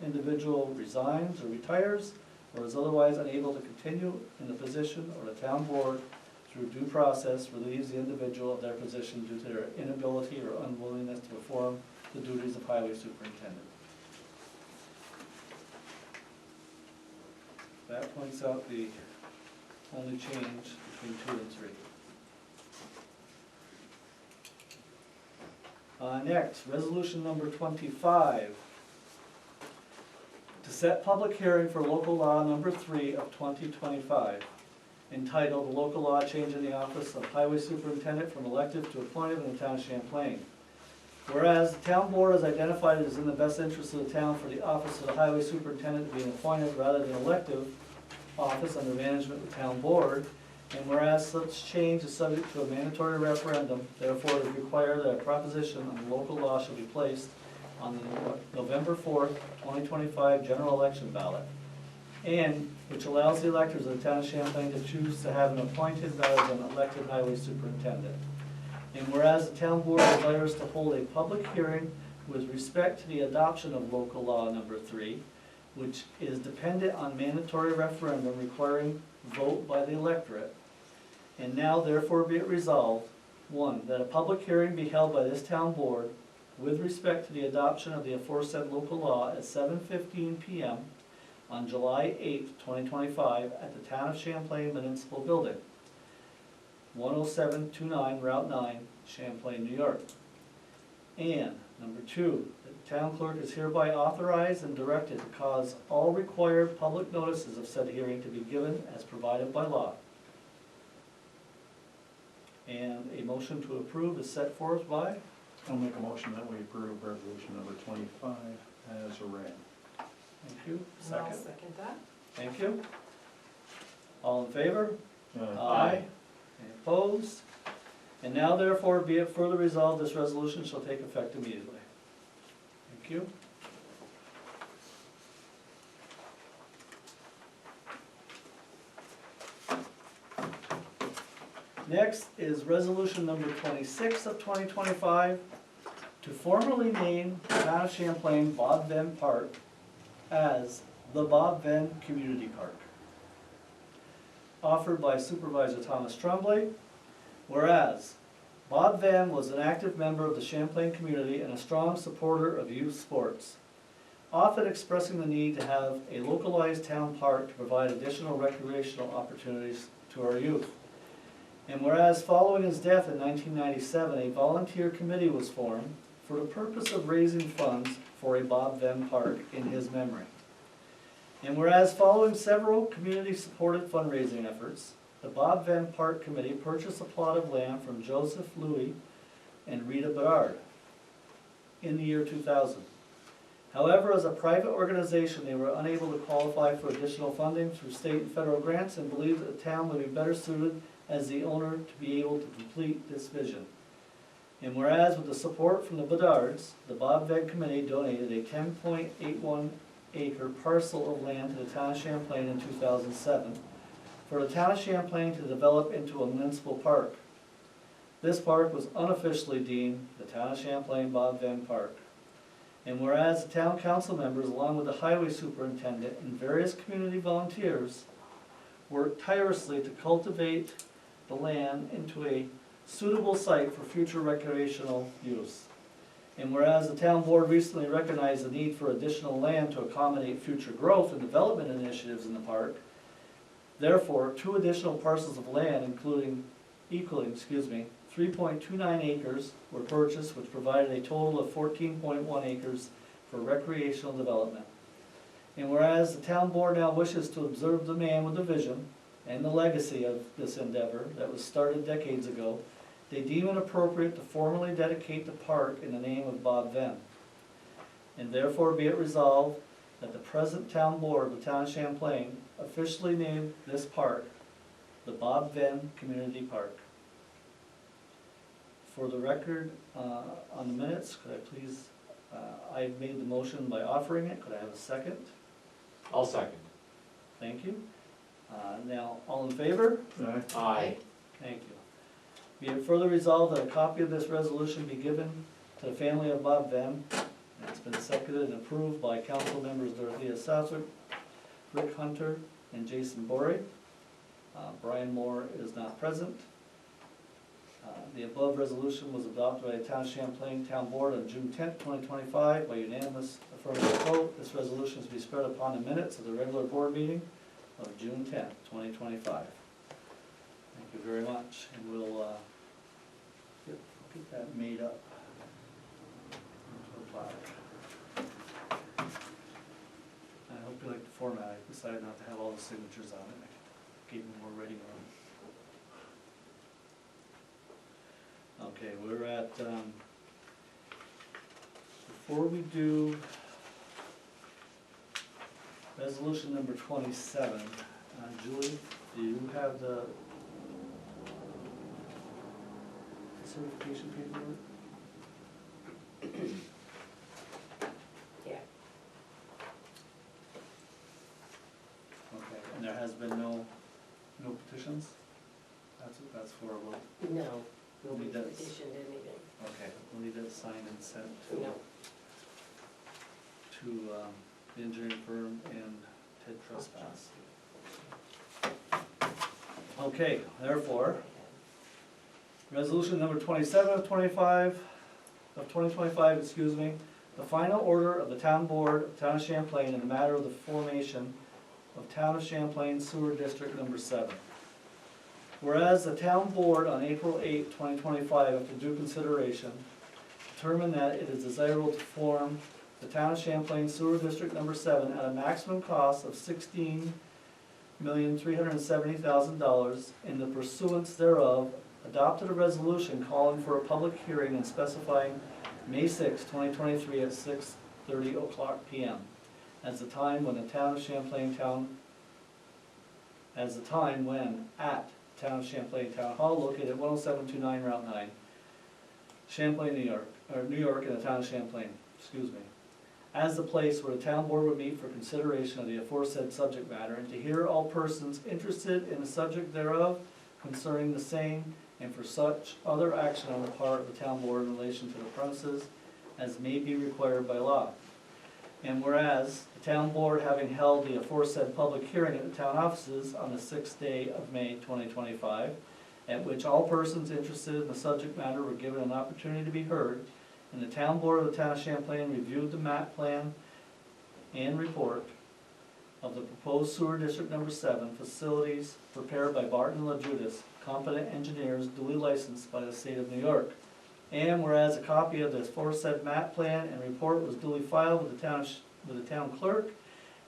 individual resigns or retires or is otherwise unable to continue in the position, or the town board, through due process, relieves the individual of their position due to their inability or unwillingness to perform the duties of highway superintendent. That points out the only change between 2 and 3. Next, resolution number 25. To set public hearing for local law number 3 of 2025, entitled "The Local Law Changing the Office of Highway Superintendent from Elective to Appointed in the Town of Champlain." Whereas the town board has identified it as in the best interest of the town for the office of the highway superintendent to be an appointed rather than elective office under management of the town board, and whereas such change is subject to a mandatory referendum, therefore it is required that a proposition on the local law shall be placed on the November 4th, 2025 general election ballot, and which allows the electors of the Town of Champlain to choose to have an appointed rather than elected highway superintendent. And whereas the town board desires to hold a public hearing with respect to the adoption of local law number 3, which is dependent on mandatory referendum requiring vote by the electorate, and now therefore be it resolved, 1, that a public hearing be held by this town board with respect to the adoption of the aforesaid local law at 7:15 p.m. on July 8th, 2025 at the Town of Champlain Municipal Building, 10729 Route 9, Champlain, New York. And number 2, that the town clerk is hereby authorized and directed to cause all required public notices of said hearing to be given as provided by law. And a motion to approve is set forth by? I'll make a motion that we approve resolution number 25 as read. Thank you. And I'll Second. second that. Thank you. All in favor? Aye. Any opposed? And now therefore be it further resolved, this resolution shall take effect immediately. Thank you. Next is resolution number 26 of 2025 to formally name the Town of Champlain Bob Venn Park as the Bob Venn Community Park. Offered by Supervisor Thomas Tremblay. Whereas Bob Venn was an active member of the Champlain community and a strong supporter of youth sports, often expressing the need to have a localized town park to provide additional recreational opportunities to our youth. And whereas following his death in 1997, a volunteer committee was formed for the purpose of raising funds for a Bob Venn Park in his memory. And whereas following several community-supported fundraising efforts, the Bob Venn Park Committee purchased a plot of land from Joseph Louis and Rita Bedard in the year 2000. However, as a private organization, they were unable to qualify for additional funding through state and federal grants and believed that the town would be better suited as the owner to be able to complete this vision. And whereas with the support from the Bedards, the Bob Venn Committee donated a 10.81 acre parcel of land to the Town of Champlain in 2007 for the Town of Champlain to develop into a municipal park. This park was unofficially deemed the Town of Champlain Bob Venn Park. And whereas the town council members, along with the highway superintendent and various community volunteers, worked tirelessly to cultivate the land into a suitable site for future recreational use. And whereas the town board recently recognized the need for additional land to accommodate future growth and development initiatives in the park, therefore, 2 additional parcels of land equaling 3.29 acres were purchased, which provided a total of 14.1 acres for recreational development. And whereas the town board now wishes to observe the man with the vision and the legacy of this endeavor that was started decades ago, they deem it appropriate to formally dedicate the park in the name of Bob Venn. And therefore be it resolved that the present town board of the town of Champlain officially named this park the Bob Venn Community Park. For the record, on the minutes, could I please, I made the motion by offering it, could I have a second? I'll second. Thank you. Now, all in favor? Aye. Thank you. Be it further resolved that a copy of this resolution be given to the family of Bob Venn. And it's been seconded and approved by council members Dorothea Southwick, Rick Hunter, and Jason Borey. Brian Moore is not present. The above resolution was adopted by the Town of Champlain Town Board on June 10th, 2025 by unanimous affirmative vote. This resolution is to be spread upon the minutes of the regular board meeting of June 10th, 2025. Thank you very much, and we'll get that made up into a plaque. I hope you like the format. I decided not to have all the signatures on it. I gave them more ready room. Okay, we're at, before we do resolution number 27, Julie, do you have the certification paperwork? Yeah. Okay, and there has been no petitions? That's horrible. No, nobody Nobody does. petitioned anything. Okay, we'll need that signed and sent No. to the engineering firm and Ted Trespass. Okay, therefore, resolution number 27 of 2025, excuse me, the final order of the town board of Town of Champlain in the matter of the formation of Town of Champlain Sewer District Number 7. Whereas the town board on April 8, 2025, after due consideration, determined that it is desirable to form the Town of Champlain Sewer District Number 7 at a maximum cost of $16,370,000, in the pursuance thereof, adopted a resolution calling for a public hearing and specifying May 6, 2023 at 6:30 p.m. as the time when at Town of Champlain Town Hall located at 10729 Route 9, Champlain, New York in the Town of Champlain, excuse me, as the place where the town board would meet for consideration of the aforesaid subject matter, and to hear all persons interested in the subject thereof concerning the same, and for such other action on the part of the town board in relation to the premises as may be required by law. And whereas the town board, having held the aforesaid public hearing at the town offices on the 6th day of May 2025, at which all persons interested in the subject matter were given an opportunity to be heard, and the town board of the Town of Champlain reviewed the map plan and report of the proposed sewer district number 7 facilities prepared by Barton and LaJudas, competent engineers duly licensed by the state of New York. And whereas a copy of the aforesaid map plan and report was duly filed with the town clerk,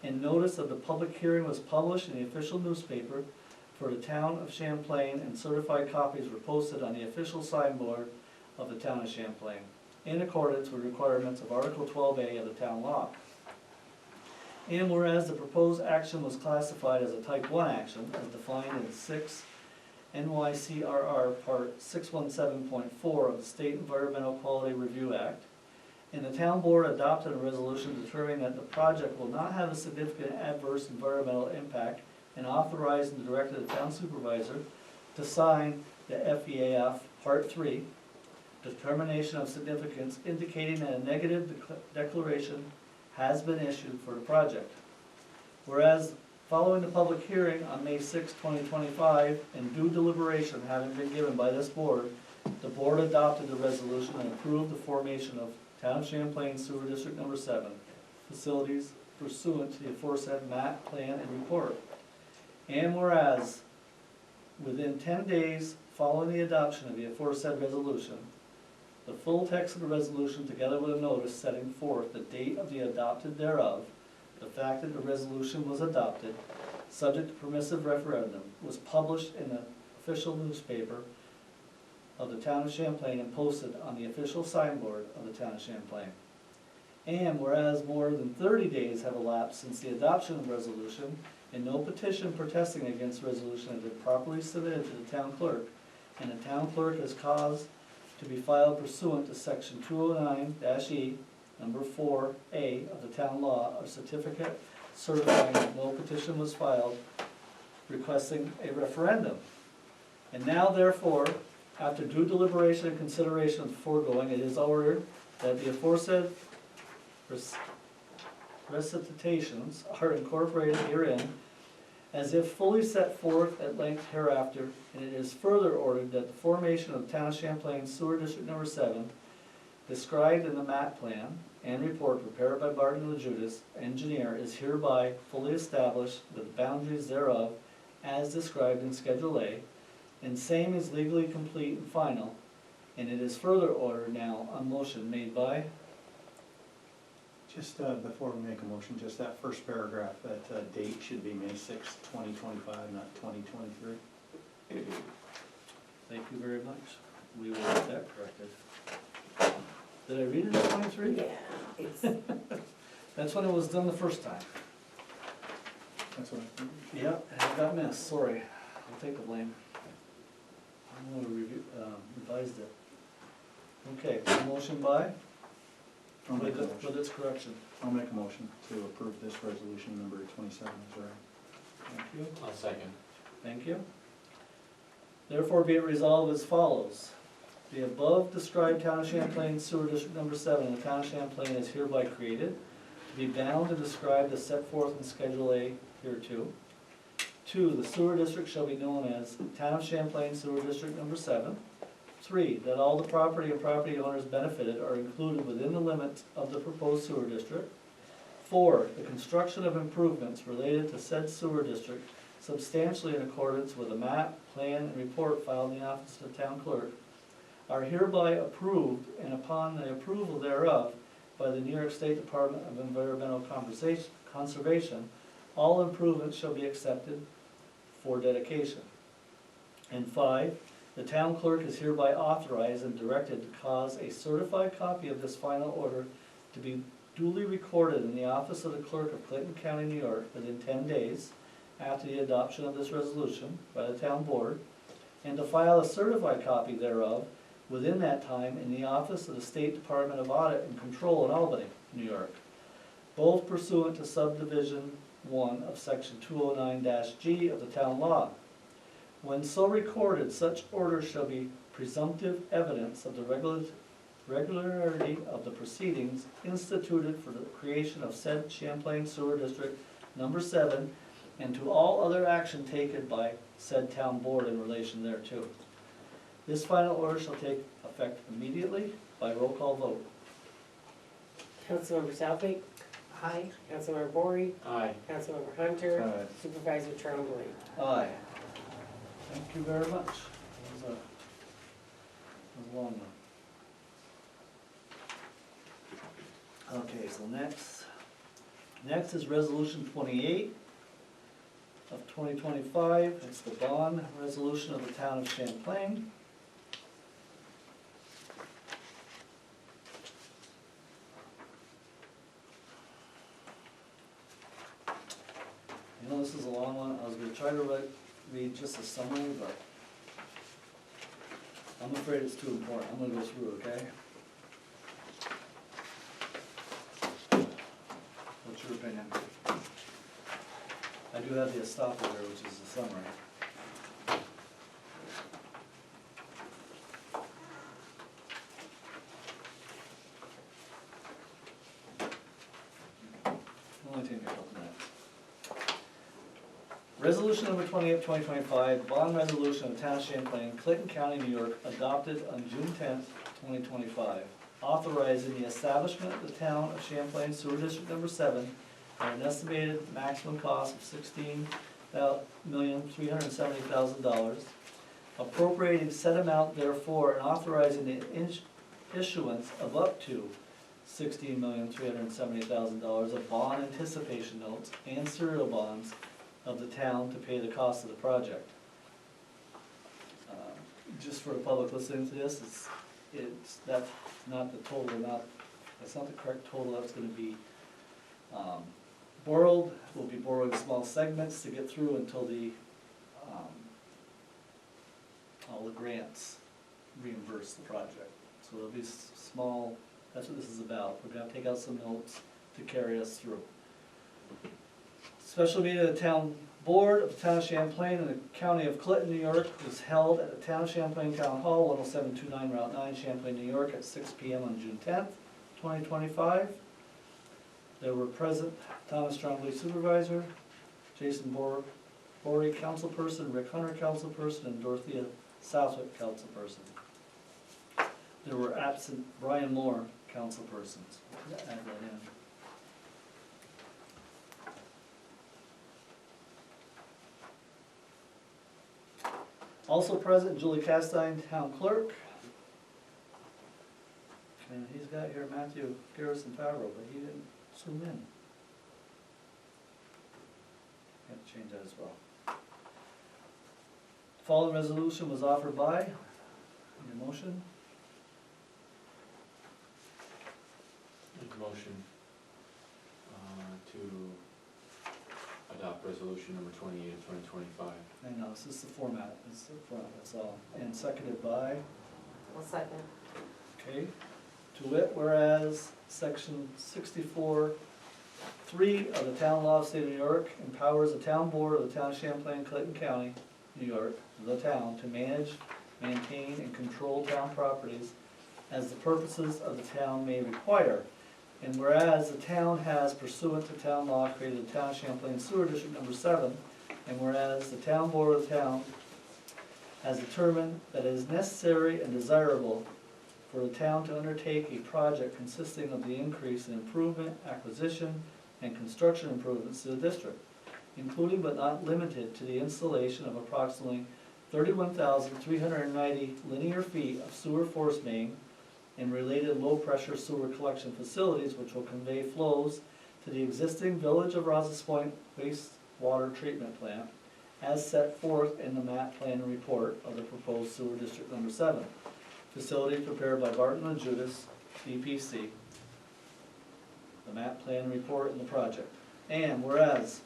and notice of the public hearing was published in the official newspaper for the Town of Champlain, and certified copies were posted on the official signboard of the Town of Champlain, in accordance with requirements of Article 12A of the town law. And whereas the proposed action was classified as a type 1 action, as defined in 6 NYCRR Part 617.4 of the State Environmental Quality Review Act, and the town board adopted a resolution determining that the project will not have a significant adverse environmental impact, and authorized and directed the town supervisor to sign the FEAF Part 3, determination of significance, indicating that a negative declaration has been issued for the project. Whereas Following the public hearing on May 6, 2025, and due deliberation having been given by this board, the board adopted the resolution and approved the formation of Town of Champlain Sewer District Number 7 facilities pursuant to the aforesaid map, plan, and report. And whereas, within 10 days following the adoption of the aforesaid resolution, the full text of the resolution, together with a notice setting forth the date of the adopted thereof, the fact that the resolution was adopted, subject to permissive referendum, was published in the official newspaper of the Town of Champlain and posted on the official signboard of the Town of Champlain. And whereas more than 30 days have elapsed since the adoption of the resolution, and no petition protesting against the resolution has been properly submitted to the town clerk, and the town clerk has caused to be filed pursuant to section 209-E, number 4A of the town law, a certificate certifying that no petition was filed requesting a referendum. And now therefore, after due deliberation and consideration of the foregoing, it is ordered that the aforesaid recitations are incorporated herein as if fully set forth at length hereafter, and it is further ordered that the formation of the Town of Champlain Sewer District Number 7, described in the map plan and report prepared by Barton LaJudas, engineer, is hereby fully established with the boundaries thereof as described in Schedule A, and same is legally complete and final, and it is further ordered now on motion made by. Just before we make a motion, just that first paragraph, that date should be May 6th, 2025, not 2023. Thank you very much. We will get that corrected. Did I read it as 23? Yeah, it's, That's when it was done the first time. That's what I think. Yep, and it got missed, sorry. I'll take the blame. I'm gonna review, revised it. Okay, motion by, I'll make a with motion. its correction. I'll make a motion to approve this resolution number 27 as read. Thank you. I'll second. Thank you. Therefore be it resolved as follows. The above described Town of Champlain Sewer District Number 7 in the Town of Champlain is hereby created, to be bound and described as set forth in Schedule A hereto. 2, the sewer district shall be known as Town of Champlain Sewer District Number 7. 3, that all the property and property owners benefited are included within the limits of the proposed sewer district. 4, the construction of improvements related to said sewer district substantially in accordance with the map, plan, and report filed in the office of the town clerk are hereby approved, and upon the approval thereof by the New York State Department of Environmental Conservation, all improvements shall be accepted for dedication. And 5, the town clerk is hereby authorized and directed to cause a certified copy of this final order to be duly recorded in the office of the clerk of Clinton County, New York, within 10 days after the adoption of this resolution by the town board, and to file a certified copy thereof within that time in the office of the State Department of Audit and Control in Albany, New York, both pursuant to subdivision 1 of section 209-G of the town law. When so recorded, such order shall be presumptive evidence of the regularity of the proceedings instituted for the creation of said Champlain Sewer District Number 7, and to all other action taken by said town board in relation thereto. This final order shall take effect immediately by roll call vote. Councilmember Southwick, Aye. Councilmember Bory, Aye. Councilmember Hunter, Aye. Supervisor Trombley. Aye. Thank you very much. That was a long one. Okay, so next is resolution 28 of 2025. It's the bond resolution of the town of Champlain. I know this is a long one. I was gonna try to read just a summary, but I'm afraid it's too important. I'm gonna go through, okay? What's your opinion? I do have the estoppel there, which is the summary. It'll only take me a couple minutes. Resolution number 28, 2025, bond resolution of the Town of Champlain, Clinton County, New York, adopted on June 10th, 2025, authorizing the establishment of the Town of Champlain Sewer District Number 7 at an estimated maximum cost of $16,370,000, appropriating said amount therefore and authorizing the issuance of up to $16,370,000 of bond anticipation notes and serial bonds of the town to pay the cost of the project. Just for the public listening to this, that's not the total amount, that's not the correct total that's gonna be borrowed. We'll be borrowing small segments to get through until all the grants reimburse the project. So it'll be small, that's what this is about. We're gonna take out some notes to carry us through. Special meeting of the Town Board of the Town of Champlain in the County of Clinton, New York was held at the Town of Champlain Town Hall, 10729 Route 9, Champlain, New York, at 6 p.m. on June 10th, 2025. There were present Thomas Strombley, Supervisor, Jason Borey, Councilperson, Rick Hunter, Councilperson, and Dorothea Southwick, Councilperson. There were absent Brian Moore, Councilpersons. Add that in. Also present, Julie Castine, Town Clerk. And he's got here Matthew Garrison Favreau, but he didn't zoom in. Have to change that as well. Following resolution was offered by, need a motion? Make a motion to adopt resolution number 28 of 2025. I know, this is the format, that's all. And seconded by, I'll second. okay, to wit, whereas section 64(3) of the Town Law of the State of New York empowers the Town Board of the Town of Champlain, Clinton County, New York, the town, to manage, maintain, and control town properties as the purposes of the town may require. And whereas the town has, pursuant to town law, created the Town of Champlain Sewer District Number 7, and whereas the Town Board of the town has determined that it is necessary and desirable for the town to undertake a project consisting of the increase in improvement, acquisition, and construction improvements to the district, including but not limited to the installation of approximately 31,390 linear feet of sewer force main and related low-pressure sewer collection facilities which will convey flows to the existing Village of Rouse's Point wastewater treatment plant as set forth in the map plan and report of the proposed sewer district number 7. Facility prepared by Barton and Judas, BPC. The map plan and report in the project. And whereas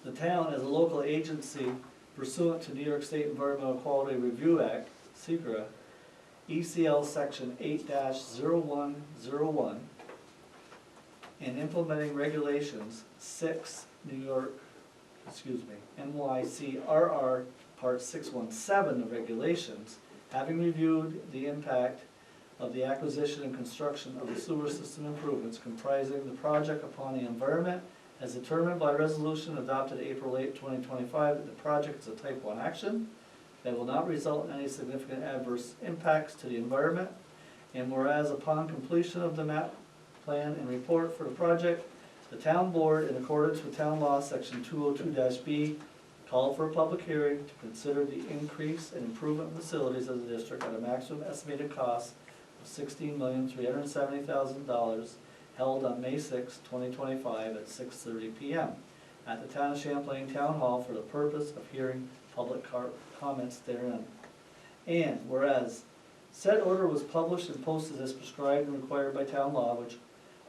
the town as a local agency pursuant to New York State Environmental Quality Review Act, SECRA, ECL section 8-0101, and implementing regulations 6 NYCRR part 617 of regulations, having reviewed the impact of the acquisition and construction of the sewer system improvements comprising the project upon the environment as determined by resolution adopted April 8, 2025, that the project is a type 1 action that will not result in any significant adverse impacts to the environment. And whereas upon completion of the map plan and report for the project, the town board, in accordance with town law section 202-B, called for a public hearing to consider the increase and improvement facilities of the district at a maximum estimated cost of $16,370,000, held on May 6, 2025 at 6:30 p.m. at the Town of Champlain Town Hall for the purpose of hearing public comments therein. And whereas said order was published and posted as prescribed and required by town law, which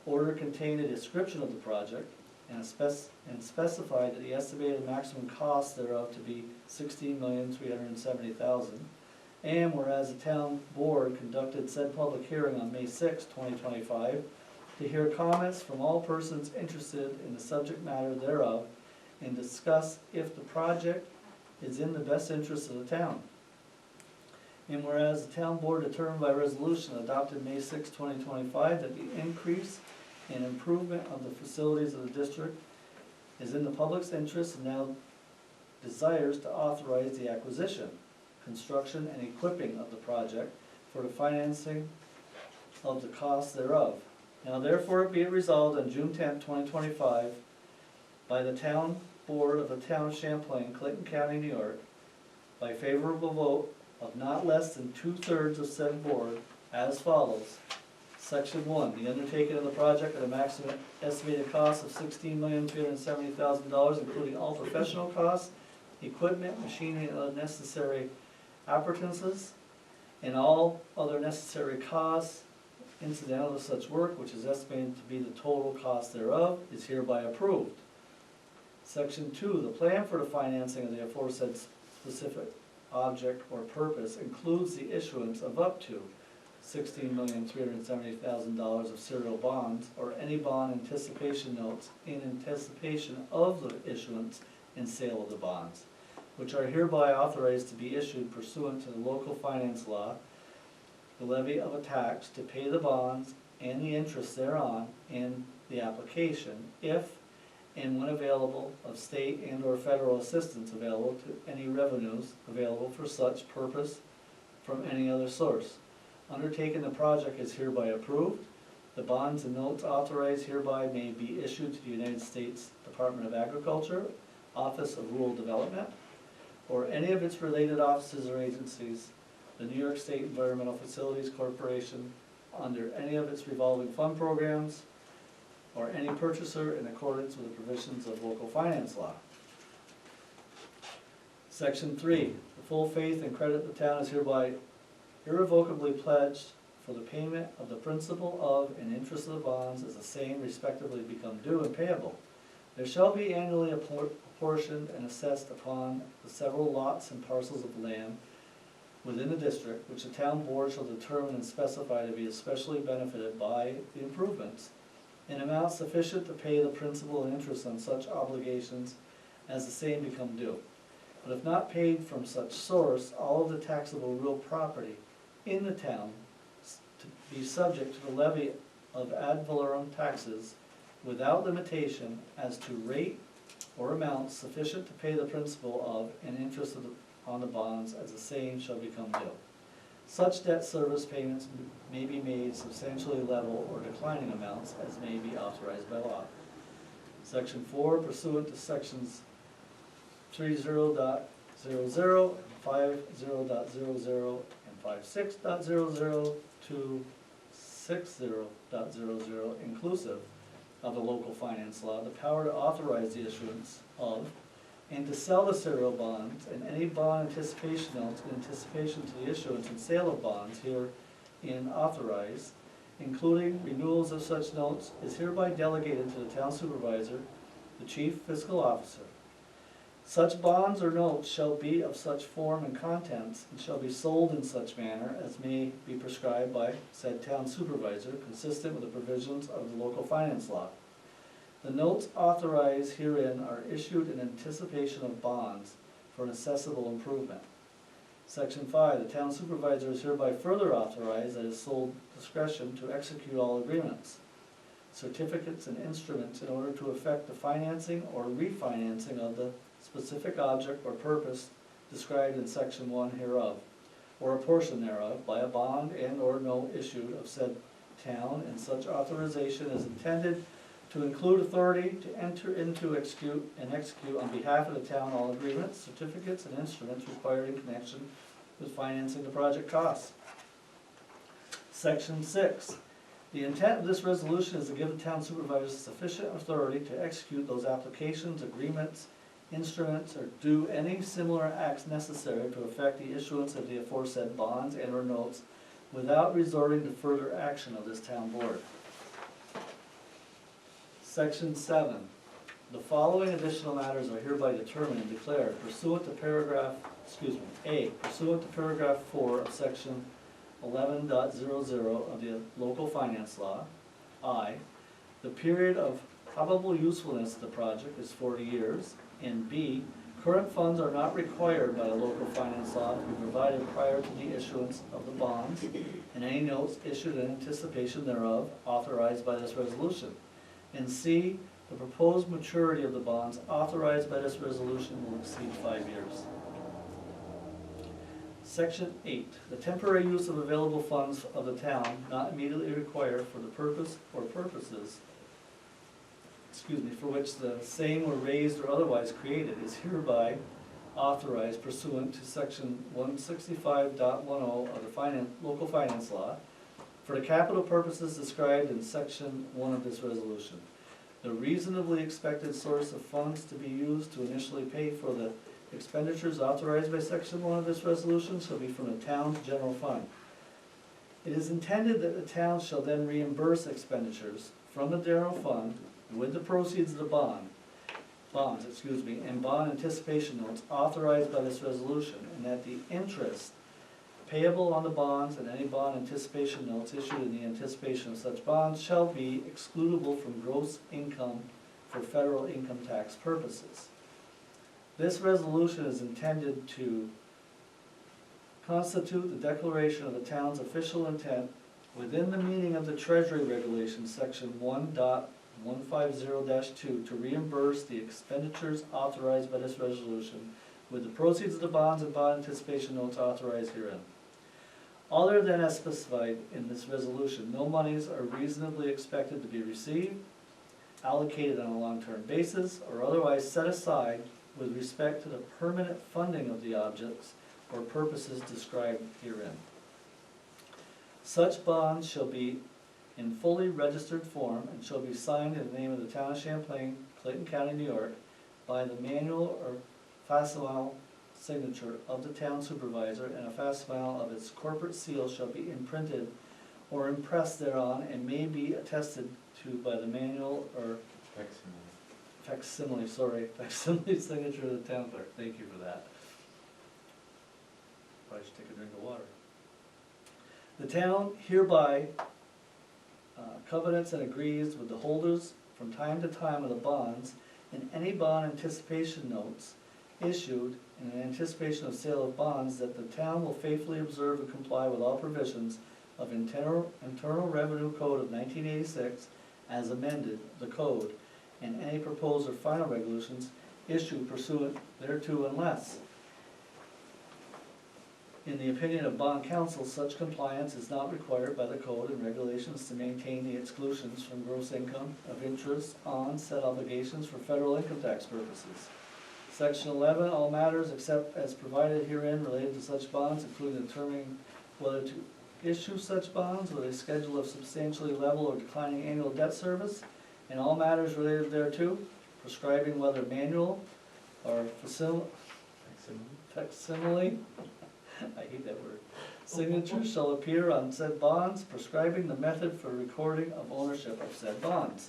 order contained a description of the project and specified that the estimated maximum cost thereof to be $16,370,000. And whereas the town board conducted said public hearing on May 6, 2025, to hear comments from all persons interested in the subject matter thereof and discuss if the project is in the best interest of the town. And whereas the town board determined by resolution adopted May 6, 2025, that the increase and improvement of the facilities of the district is in the public's interest, and now desires to authorize the acquisition, construction, and equipping of the project for the financing of the costs thereof. Now therefore be it resolved on June 10th, 2025, by the Town Board of the Town of Champlain, Clinton County, New York, by favorable vote of not less than 2/3 of said board, as follows. Section 1, the undertaking of the project at a maximum estimated cost of $16,370,000, including all professional costs, equipment, machinery, and other necessary appurtenances, and all other necessary costs incidental to such work, which is estimated to be the total cost thereof, is hereby approved. Section 2, the plan for the financing of the aforesaid specific object or purpose includes the issuance of up to $16,370,000 of serial bonds or any bond anticipation notes in anticipation of the issuance and sale of the bonds, which are hereby authorized to be issued pursuant to the local finance law, the levy of a tax to pay the bonds and the interest thereon, and the application, if and when available, of state and or federal assistance available to any revenues available for such purpose from any other source. Undertaking the project is hereby approved. The bonds and notes authorized hereby may be issued to the United States Department of Agriculture, Office of Rural Development, or any of its related offices or agencies, the New York State Environmental Facilities Corporation, under any of its revolving fund programs, or any purchaser in accordance with the provisions of local finance law. Section 3, the full faith and credit of the town is hereby irrevocably pledged for the payment of the principal of and interest of the bonds as the same respectively become due and payable. There shall be annually apportioned and assessed upon the several lots and parcels of land within the district, which the town board shall determine and specify to be especially benefited by the improvements, in amount sufficient to pay the principal and interest on such obligations as the same become due. But if not paid from such source, all of the taxable real property in the town to be subject to the levy of ad valorem taxes without limitation as to rate or amount sufficient to pay the principal of and interest on the bonds as the same shall become due. Such debt service payments may be made substantially level or declining amounts as may be authorized by law. Section 4, pursuant to sections 30.00, 50.00, and 56.00 to 60.00, inclusive of the local finance law, the power to authorize the issuance of and to sell the serial bonds and any bond anticipation notes in anticipation to the issuance and sale of bonds herein authorized, including renewals of such notes, is hereby delegated to the town supervisor, the chief fiscal officer. Such bonds or notes shall be of such form and contents, and shall be sold in such manner as may be prescribed by said town supervisor, consistent with the provisions of the local finance law. The notes authorized herein are issued in anticipation of bonds for an accessible improvement. Section 5, the town supervisor is hereby further authorized at his sole discretion to execute all agreements, certificates, and instruments in order to effect the financing or refinancing of the specific object or purpose described in Section 1 hereof, or a portion thereof, by a bond and or note issued of said town, and such authorization is intended to include authority to enter into, execute on behalf of the town all agreements, certificates, and instruments required in connection with financing the project costs. Section 6. The intent of this resolution is to give the town supervisors sufficient authority to execute those applications, agreements, instruments, or do any similar acts necessary to effect the issuance of the aforesaid bonds and or notes without resorting to further action of this town board. Section 7. The following additional matters are hereby determined and declared pursuant to paragraph 4 of section 11.00 of the local finance law. I, the period of probable usefulness of the project is 40 years, and B, current funds are not required by the local finance law to be provided prior to the issuance of the bonds and any notes issued in anticipation thereof authorized by this resolution. And C, The proposed maturity of the bonds authorized by this resolution will exceed 5 years. Section 8, the temporary use of available funds of the town not immediately required for the purpose or purposes, for which the same were raised or otherwise created is hereby authorized pursuant to section 165.10 of the local finance law for the capital purposes described in section 1 of this resolution. The reasonably expected source of funds to be used to initially pay for the expenditures authorized by section 1 of this resolution shall be from the town's general fund. It is intended that the town shall then reimburse expenditures from the general fund with the proceeds of the bonds, and bond anticipation notes authorized by this resolution, and that the interest payable on the bonds and any bond anticipation notes issued in the anticipation of such bonds shall be excludable from gross income for federal income tax purposes. This resolution is intended to constitute the declaration of the town's official intent within the meaning of the Treasury Regulations, section 1.150-2, to reimburse the expenditures authorized by this resolution with the proceeds of the bonds and bond anticipation notes authorized herein. Other than as specified in this resolution, no monies are reasonably expected to be received, allocated on a long-term basis, or otherwise set aside with respect to the permanent funding of the objects or purposes described herein. Such bonds shall be in fully registered form and shall be signed in the name of the town of Champlain, Clayton County, New York, by the manual or facsimile signature of the town supervisor, and a facsimile of its corporate seal shall be imprinted or impressed thereon and may be attested to by the manual or facsimile signature of the town clerk. Thank you for that. Probably should take a drink of water. The town hereby covenants and agrees with the holders from time to time of the bonds and any bond anticipation notes issued in anticipation of sale of bonds that the town will faithfully observe and comply with all provisions of Internal Revenue Code of 1986 as amended, the code, and any proposed or final resolutions issued pursuant thereto, unless, in the opinion of bond counsel, such compliance is not required by the code and regulations to maintain the exclusions from gross income of interest on said obligations for federal income tax purposes. Section 11, all matters except as provided herein related to such bonds, including determining whether to issue such bonds with a schedule of substantially level or declining annual debt service, and all matters related thereto, prescribing whether manual or facsimile, I hate that word, signatures shall appear on said bonds, prescribing the method for recording of ownership of said bonds.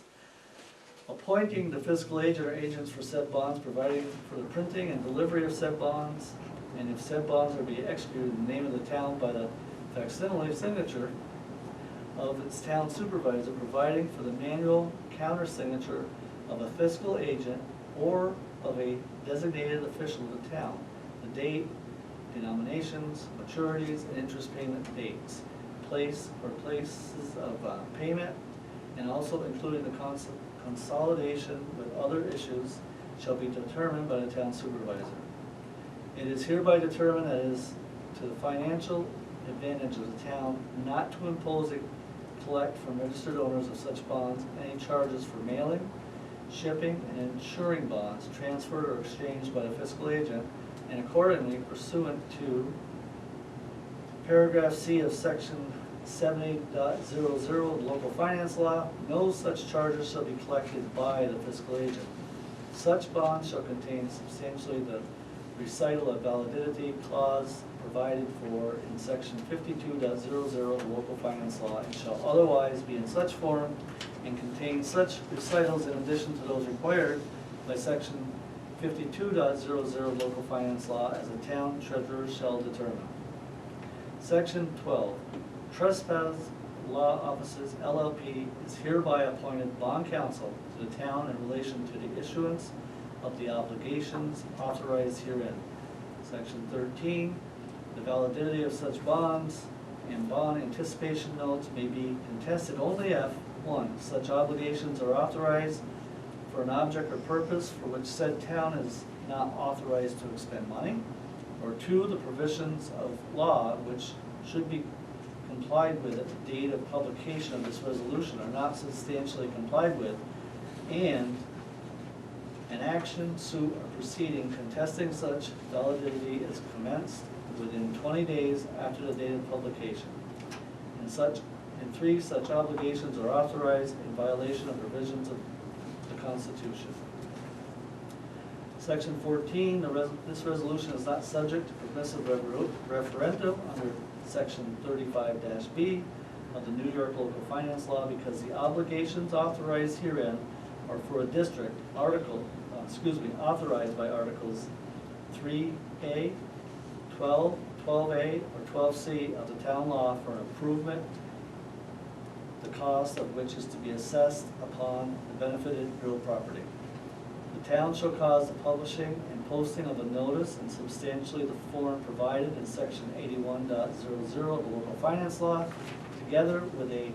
Appointing the fiscal agent or agents for said bonds, providing for the printing and delivery of said bonds, and if said bonds are to be executed in the name of the town by the facsimile signature of its town supervisor, providing for the manual counter signature of a fiscal agent or of a designated official of the town, the date, denominations, maturities, and interest payment dates, place or places of payment, and also including the consolidation with other issues shall be determined by the town supervisor. It is hereby determined that it is to the financial advantage of the town not to impose and collect from registered owners of such bonds any charges for mailing, shipping, and insuring bonds transferred or exchanged by the fiscal agent, and accordingly pursuant to paragraph C of section 70.00 of the local finance law, no such charges shall be collected by the fiscal agent. Such bonds shall contain substantially the recital of validity clause provided for in section 52.00 of the local finance law, and shall otherwise be in such form and contain such recitals in addition to those required by section 52.00 local finance law as the town treasurer shall determine. Section 12. Trespass Law Offices LLP is hereby appointed bond counsel to the town in relation to the issuance of the obligations authorized herein. Section 13. The validity of such bonds and bond anticipation notes may be contested only if, 1. Such obligations are authorized for an object or purpose for which said town is not authorized to expend money. Or 2, the provisions of law which should be complied with at the date of publication of this resolution are not substantially complied with, and an action, suit, or proceeding contesting such validity is commenced within 20 days after the date of publication. And 3, such obligations are authorized in violation of provisions of the Constitution. Section 14, this resolution is not subject to permissive referendum under Section 35-B of the New York Local Finance Law because the obligations authorized herein are for a district authorized by Articles 3A, 12, 12A, or 12C of the town law for an improvement, the cost of which is to be assessed upon the benefited real property. The town shall cause the publishing and posting of a notice in substantially the form provided in section 81.00 of the local finance law, together with a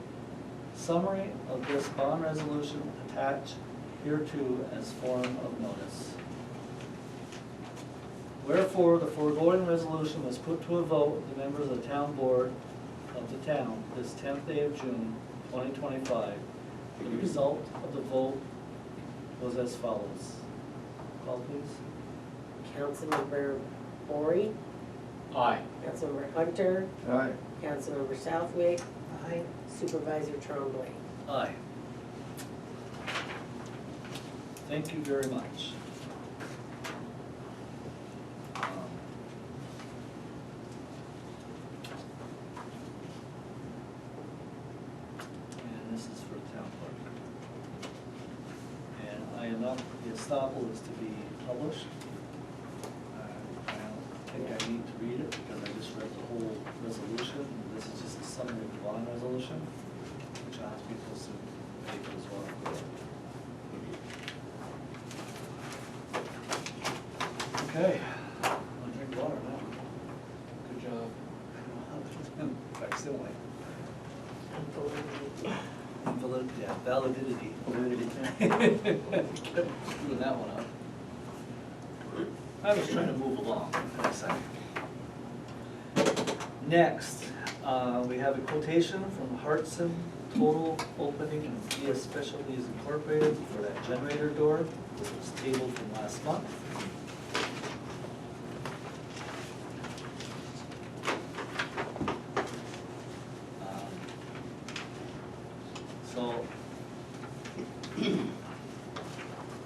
summary of this bond resolution attached hereto as form of notice. Wherefore, the foregoing resolution was put to a vote of the members of the town board of the town this 10th day of June, 2025. The result of the vote was as follows. Call please. Councilmember Bory, Aye. Councilmember Hunter, Aye. Councilmember Southwick. Aye. Supervisor Trombley. Aye. Thank you very much. And this is for the town clerk. And I am not, the estoppel is to be published. I don't think I need to read it because I just read the whole resolution. This is just a summary of the bond resolution, which I have to be posted in the paper as well. Okay, I'll drink water now. Good job. Facsimile. Yeah, validity. Kept doing that one up. I was trying to move along. Next, we have a quotation from Hartson Total Opening and PS Specialties Incorporated for that generator door. This was tabled from last month. So,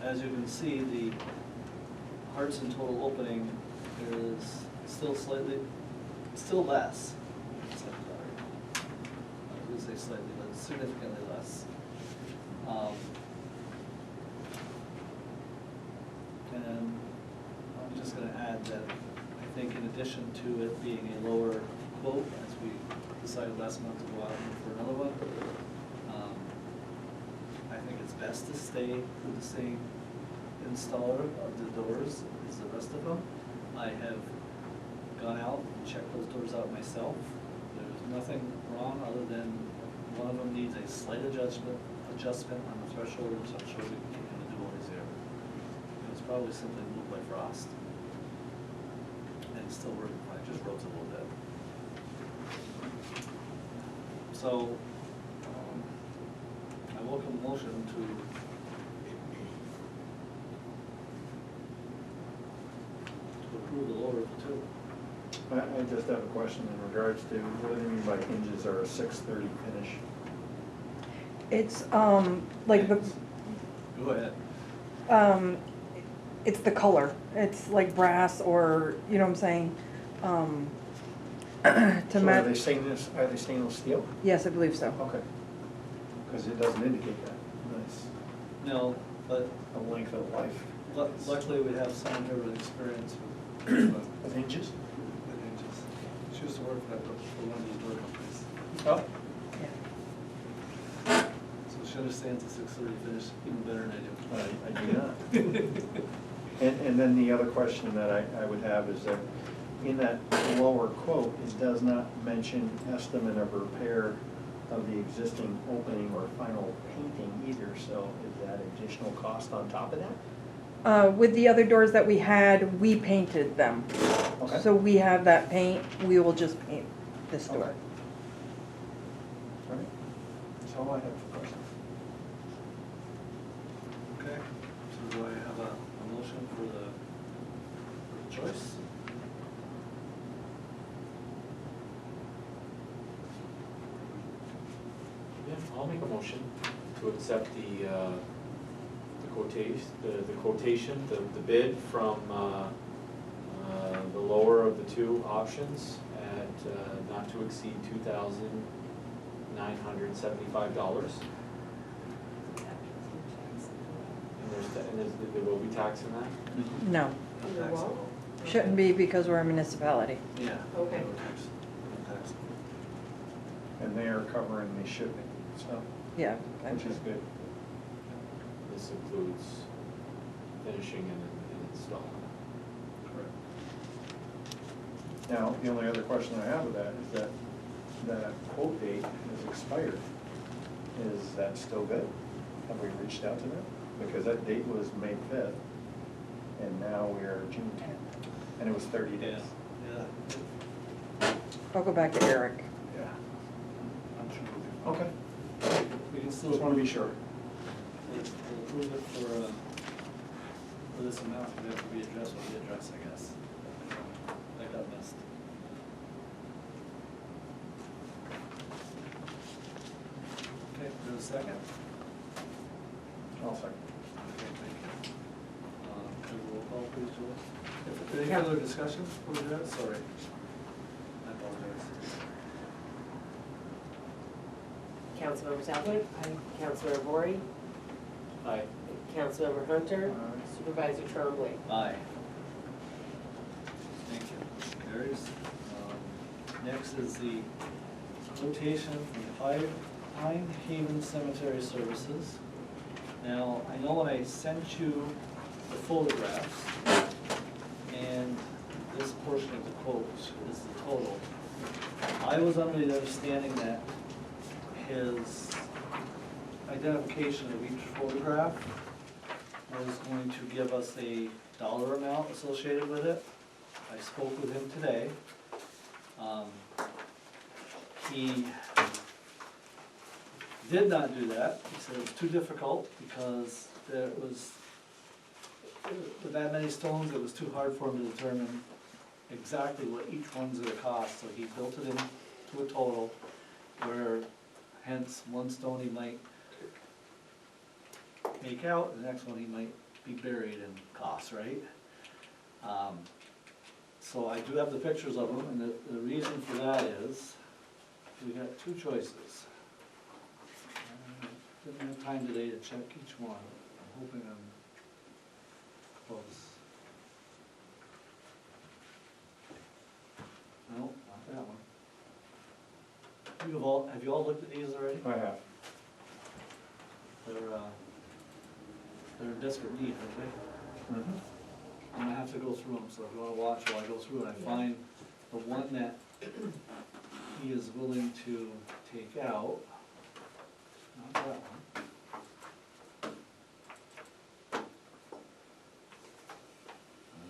as you can see, the Hartson total opening is still less. I would say slightly, but significantly less. And I'm just gonna add that I think in addition to it being a lower quote, as we decided last month to go out for another one, I think it's best to stay with the same installer of the doors as the rest of them. I have gone out and checked those doors out myself. There's nothing wrong other than one of them needs a slight adjustment on the threshold, which I'm sure we can do what is there. It was probably simply moved by frost. And it's still working fine, just rose a little bit. So, I welcome a motion to approve the lower of the two. I just have a question in regards to what do you mean by hinges are a 630 finish? It's, like the, Go ahead. it's the color. It's like brass or, you know what I'm saying? To So match. are they stainless steel? Yes, I believe so. Okay. Because it doesn't indicate that. Nice. No, but The length of life. luckily we have someone here with experience with With hinges? hinges. She used to work for one of these door companies. Oh. Yeah. So she understands the 630 finish even better than I do not. And then the other question that I would have is that in that lower quote, it does not mention estimate of repair of the existing opening or final painting either, so is that additional cost on top of that? With the other doors that we had, we painted them. Okay. So we have that paint, we will just paint this door. Okay. All right, that's all I have for questions. Okay, so do I have a motion for the choice? Yeah, I'll make a motion to accept the quotation, the bid from, the lower of the two options at, not to exceed $2,975. And there will be tax in that? No, You're wrong. shouldn't be because we're a municipality. Yeah. Okay. No tax. No tax. And they are covering the shipping, so, Yeah. which is good. This includes finishing and installing. Correct. Now, the only other question I have with that is that the quote date is expired. Is that still good? Have we reached out to them? Because that date was May 5th, and now we are June 10th, and it was 30 days. Yeah. I'll go back to Eric. Yeah. I'm sure we'll be Okay, fine. We can still just want to be sure. we'll approve it for this amount, we have to readdress what we address, I guess. That got missed. Okay, there's a second? I'll second. Okay, thank you. Can we roll call please, Julie? Any further discussion before we do that? Sorry. I apologize. Councilmember Southwick? Aye. Councilmember Bory? Aye. Councilmember Hunter? Aye. Supervisor Trombley? Aye. Thank you. Carries. Next is the quotation from Pine Haven Cemetery Services. Now, I know when I sent you the photographs, and this portion of the quote is the total, I was under the understanding that his identification of each photograph was going to give us a dollar amount associated with it. I spoke with him today. He did not do that. He said it was too difficult because there was, with that many stones, it was too hard for him to determine exactly what each one's gonna cost. So he built it into a total where hence one stone he might make out, and the next one he might be buried in cost, right? So I do have the pictures of them, and the reason for that is, we got two choices. Didn't have time today to check each one. I'm hoping I'm close. No, not that one. Have you all looked at these already? I have. They're in desperate need, aren't they? Mhm. I'm gonna have to go through them, so if you wanna watch while I go through it, I find the one that he is willing to take out. Not that one.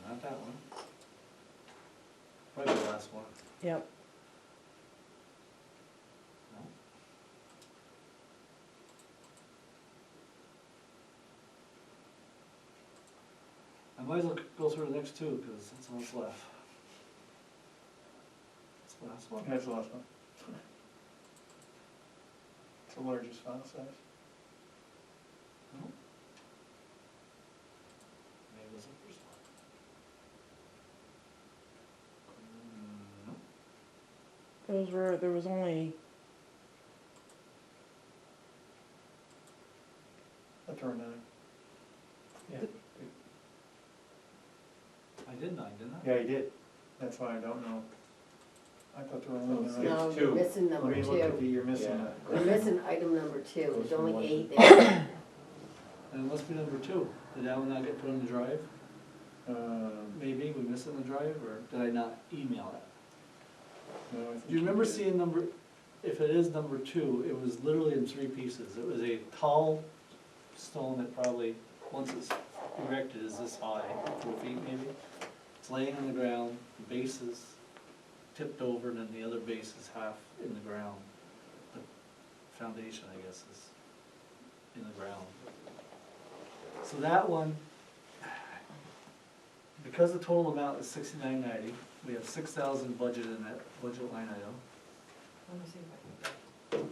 Not that one. Probably the last one. Yep. No. I might as well go through the next two, because that's all that's left. That's the last one. That's the last one. It's the largest file size. No. Maybe it was the first one. No. There was only, That's our 9. Yeah. I did 9, didn't I? Yeah, you did. That's why I don't know. I thought there were only 9. No, Two. you're missing Let number me look at the, 2. you're missing Yeah. that. You're missing item number 2. Goes There's from only 1 to- 8 there. And it must be number 2. Did that one not get put on the drive? Maybe. Maybe we missed it in the drive, or did I not email it? No, I think Do you remember did. seeing number, if it is number two, it was literally in three pieces. It was a tall stone that probably, once it's erected, is this high, 4 feet maybe. It's laying on the ground, the base is tipped over, and then the other base is half in the ground. The foundation, I guess, is in the ground. So that one, because the total amount is $69.90, we have $6,000 budget in that budget line item. Let me see if I can.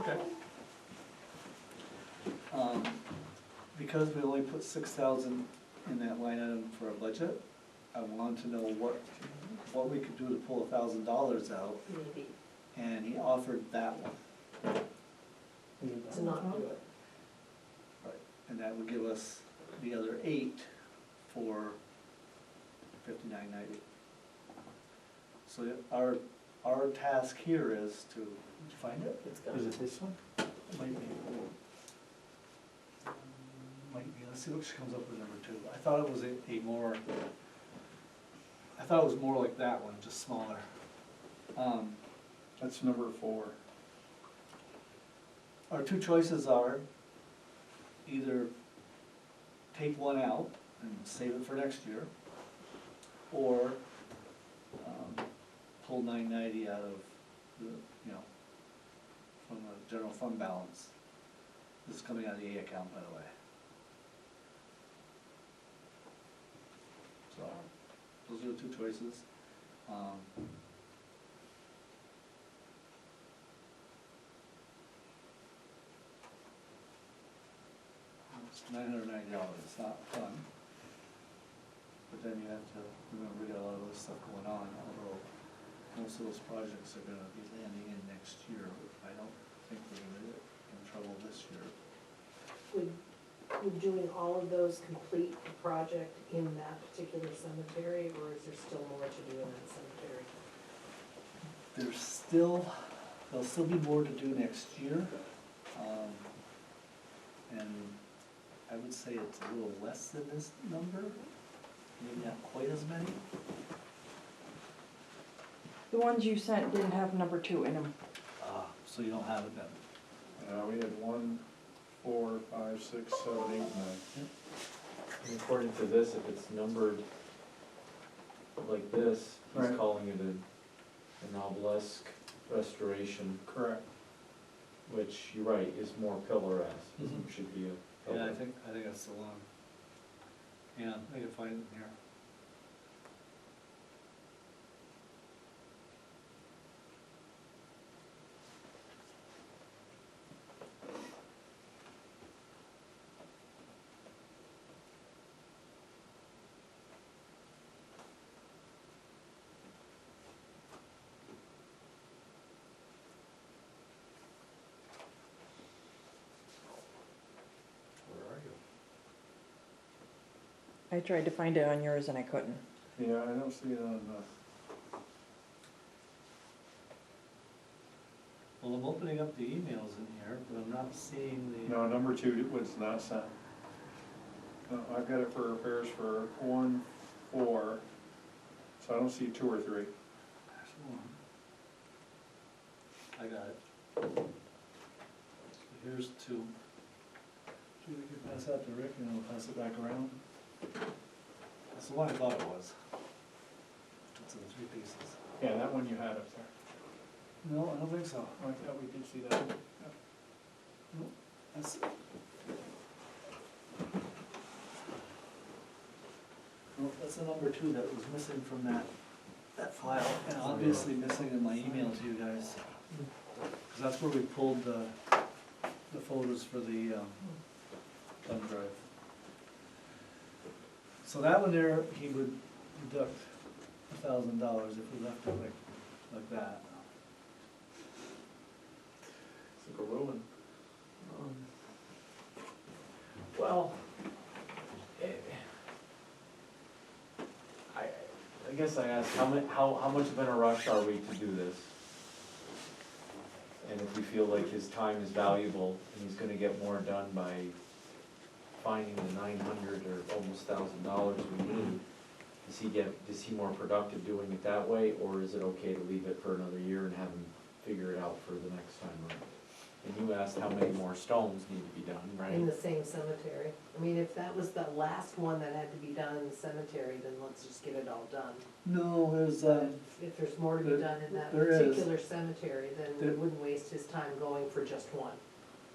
Okay. Because we only put 6,000 in that line item for a budget, I wanted to know what we could do to pull $1,000 out, Maybe, and he offered that one. to not do it. Right. And that would give us the other 8 for $59.90. So our task here is to, did you find it? It's gone. Is it this one? It might be. Might be, let's see which comes up with number 2. I thought it was a more, I thought it was more like that one, just smaller. That's number 4. Our two choices are either take one out and save it for next year, or pull $990 out of the, from the general fund balance. This is coming out of the A account, by the way. So, those are the two choices. It's $990, it's not a ton. But then you have to remember, we got a lot of other stuff going on, although most of those projects are gonna be landing in next year. I don't think we're gonna get in trouble this year. Would doing all of those complete the project in that particular cemetery, or is there still more to do in that cemetery? There'll still be more to do next year. And I would say it's a little less than this number, maybe not quite as many. The ones you sent didn't have number 2 in them. So you don't have it then. We had 1, 4, 5, 6, 7, 8, 9. And according to this, if it's numbered like this, he's Right. calling it an obelisk restoration, Correct. which, you're right, is more pillar-esque. Mhm. Should be a Yeah, pillar. I think that's the one. Yeah, I can find it here. Where are you? I tried to find it on yours and I couldn't. Yeah, I don't see it on Well, I'm opening up the emails in here, but I'm not seeing the. no, number 2 was not sent. No, I've got it for repairs for 1, 4, so I don't see 2 or 3. There's one. I got it. Here's 2. We can pass that to Rick and we'll pass it back around. That's the one I thought it was. It's in 3 pieces. Yeah, that one you had up there. No, I don't think so. Oh, I thought we did see that one. Nope, that's. Nope, that's the number 2 that was missing from that file, and obviously missing in my email to you guys. Cause that's where we pulled the photos for the, thumb drive. So that one there, he would deduct $1,000 if we left it like that. It's like a ruin. Well, I guess I asked, how much of in a rush are we to do this? And if we feel like his time is valuable and he's gonna get more done by finding the $900 or almost $1,000 we need, is he more productive doing it that way, or is it okay to leave it for another year and have him figure it out for the next time around. And you asked how many more stones need to be done, In right? the same cemetery. I mean, if that was the last one that had to be done in the cemetery, then let's just get it all done. No, there's, But if there's more to be there- done in that there is. particular cemetery, then we There- wouldn't waste his time going for just one.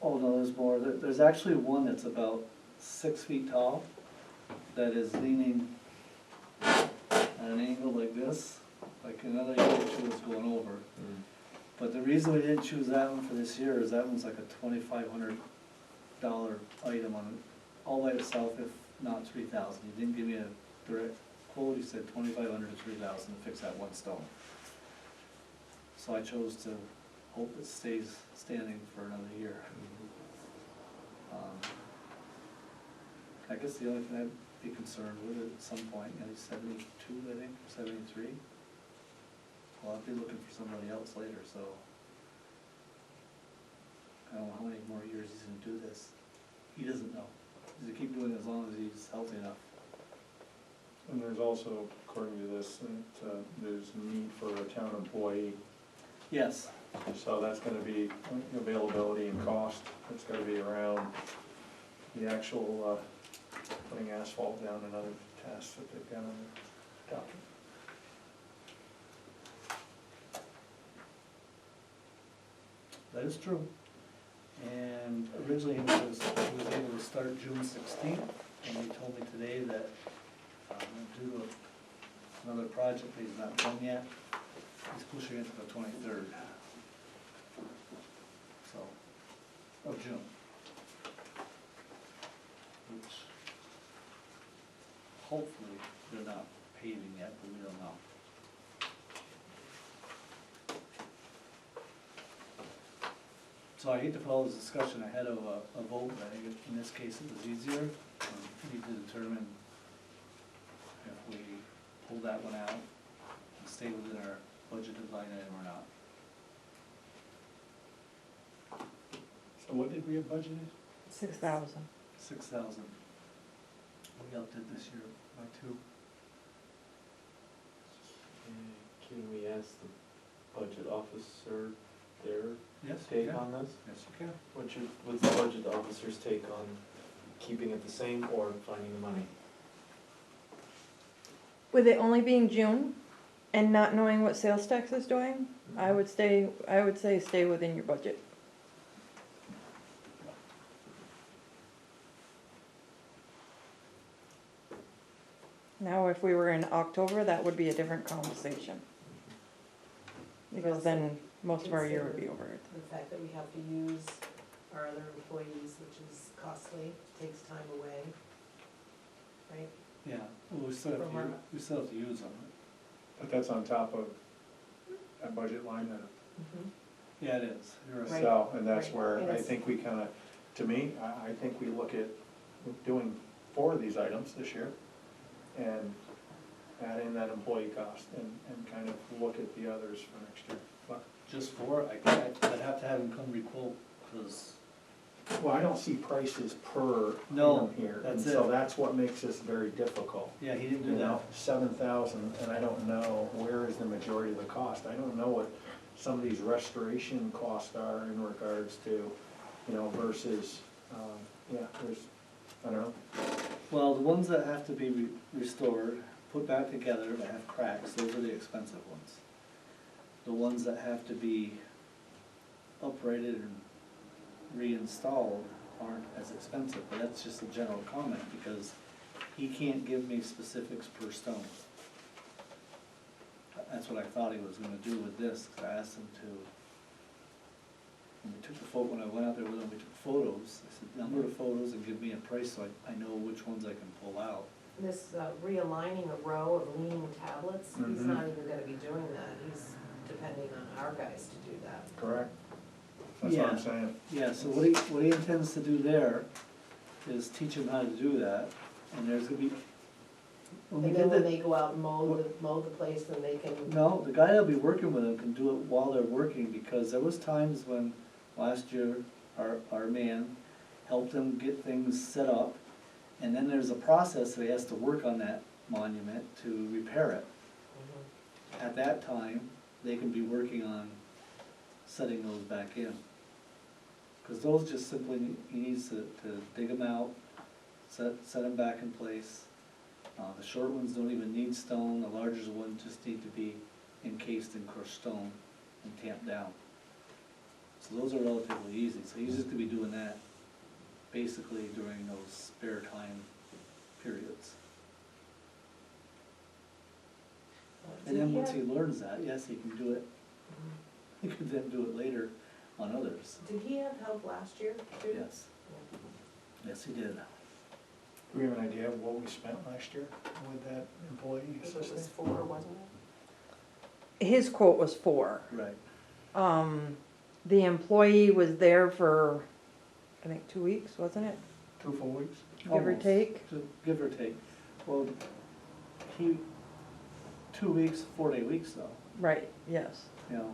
oh no, there's more. There's actually one that's about 6 feet tall that is leaning at an angle like this, like another picture was going over. Mm. But the reason we didn't choose that one for this year is that one's like a $2,500 item on, all by itself, if not 3,000. He didn't give me a direct quote, he said 2,500 to 3,000 to fix that one stone. So I chose to hope it stays standing for another year. I guess the only thing I'd be concerned with at some point, and he's 72, I think, or 73. Well, I'll be looking for somebody else later, so. I don't know how many more years he's gonna do this. He doesn't know. He's gonna keep doing it as long as he's healthy enough. And there's also, according to this, that there's a need for a town employee. Yes, So that's gonna be availability and cost. It's gonna be around the actual putting asphalt down and other tasks that they've got on their docket. that is true. And originally he was able to start June 16th, and he told me today that due to another project that he's not done yet, he's pushing it to the 23rd. So, of June. Which, hopefully, they're not paving yet, but we don't know. So I hate to follow this discussion ahead of a vote, but I think in this case it was easier. We need to determine if we pull that one out and stay within our budgeted line item or not. So what did we have budgeted? 6,000. 6,000. We upped it this year by 2. Can we ask the budget officer their Yes, take yeah. on this? Yes, you can. What's the budget officer's take on keeping it the same or finding the money? With it only being June and not knowing what sales tax is doing, I would say stay within your budget. Now, if we were in October, that would be a different conversation. Because then most of our year would be over it. The fact that we have to use our other employees, which is costly, takes time away, right? Yeah, well, we still have to use them. But that's on top of that budget line item. Yeah, it is. You're right. Right. So, and that's Right. where And I it's- think we kinda, to me, I think we look at doing 4 of these items this year and add in that employee cost and kind of look at the others for next year. But, Just 4, I'd have to have him come requote, because, well, I don't see prices per No, item here, and that's so it. that's what makes this very difficult. yeah, he didn't You do that. know, 7,000, and I don't know where is the majority of the cost. I don't know what some of these restoration costs are in regards to, you know, versus, there's, I don't know. Well, the ones that have to be restored, put back together, that have cracks, those are the expensive ones. The ones that have to be uprated and reinstalled aren't as expensive, but that's just a general comment, because he can't give me specifics per stone. That's what I thought he was gonna do with this, 'cause I asked him to, when we took the photo, when I went out there with him, we took photos, I said, number the photos and give me a price so I know which ones I can pull out. This realigning a row of leaning tablets, he's Mhm. not even gonna be doing that, he's depending on our guys to do that. Correct. That's what I'm Yeah. saying. Yeah, so what he intends to do there is teach him how to do that, and there's gonna be, when we And did then when the, they go out and mow the place, then they can. no, the guy that'll be working with him can do it while they're working, because there was times when, last year, our man helped him get things set up, and then there's a process that he has to work on that monument to repair it. At that time, they can be working on setting those back in. Cause those just simply, he needs to dig them out, set them back in place. The short ones don't even need stone, the larger ones just need to be encased in crushed stone and tamped down. So those are relatively easy, so he's just gonna be doing that basically during those spare time periods. And then once he learns that, yes, he can do it, he can then do it later on others. Did he have help last year too? Yes, yes, he did. Do we have an idea of what we spent last year with that employee I think it was assistant? 4, wasn't it? His quote was 4. Right, The employee was there for, I think, 2 weeks, wasn't it? 2 full weeks? Give or Almost. take? Give or take. Well, 2 weeks, 4-day weeks though, Right, yes. you know.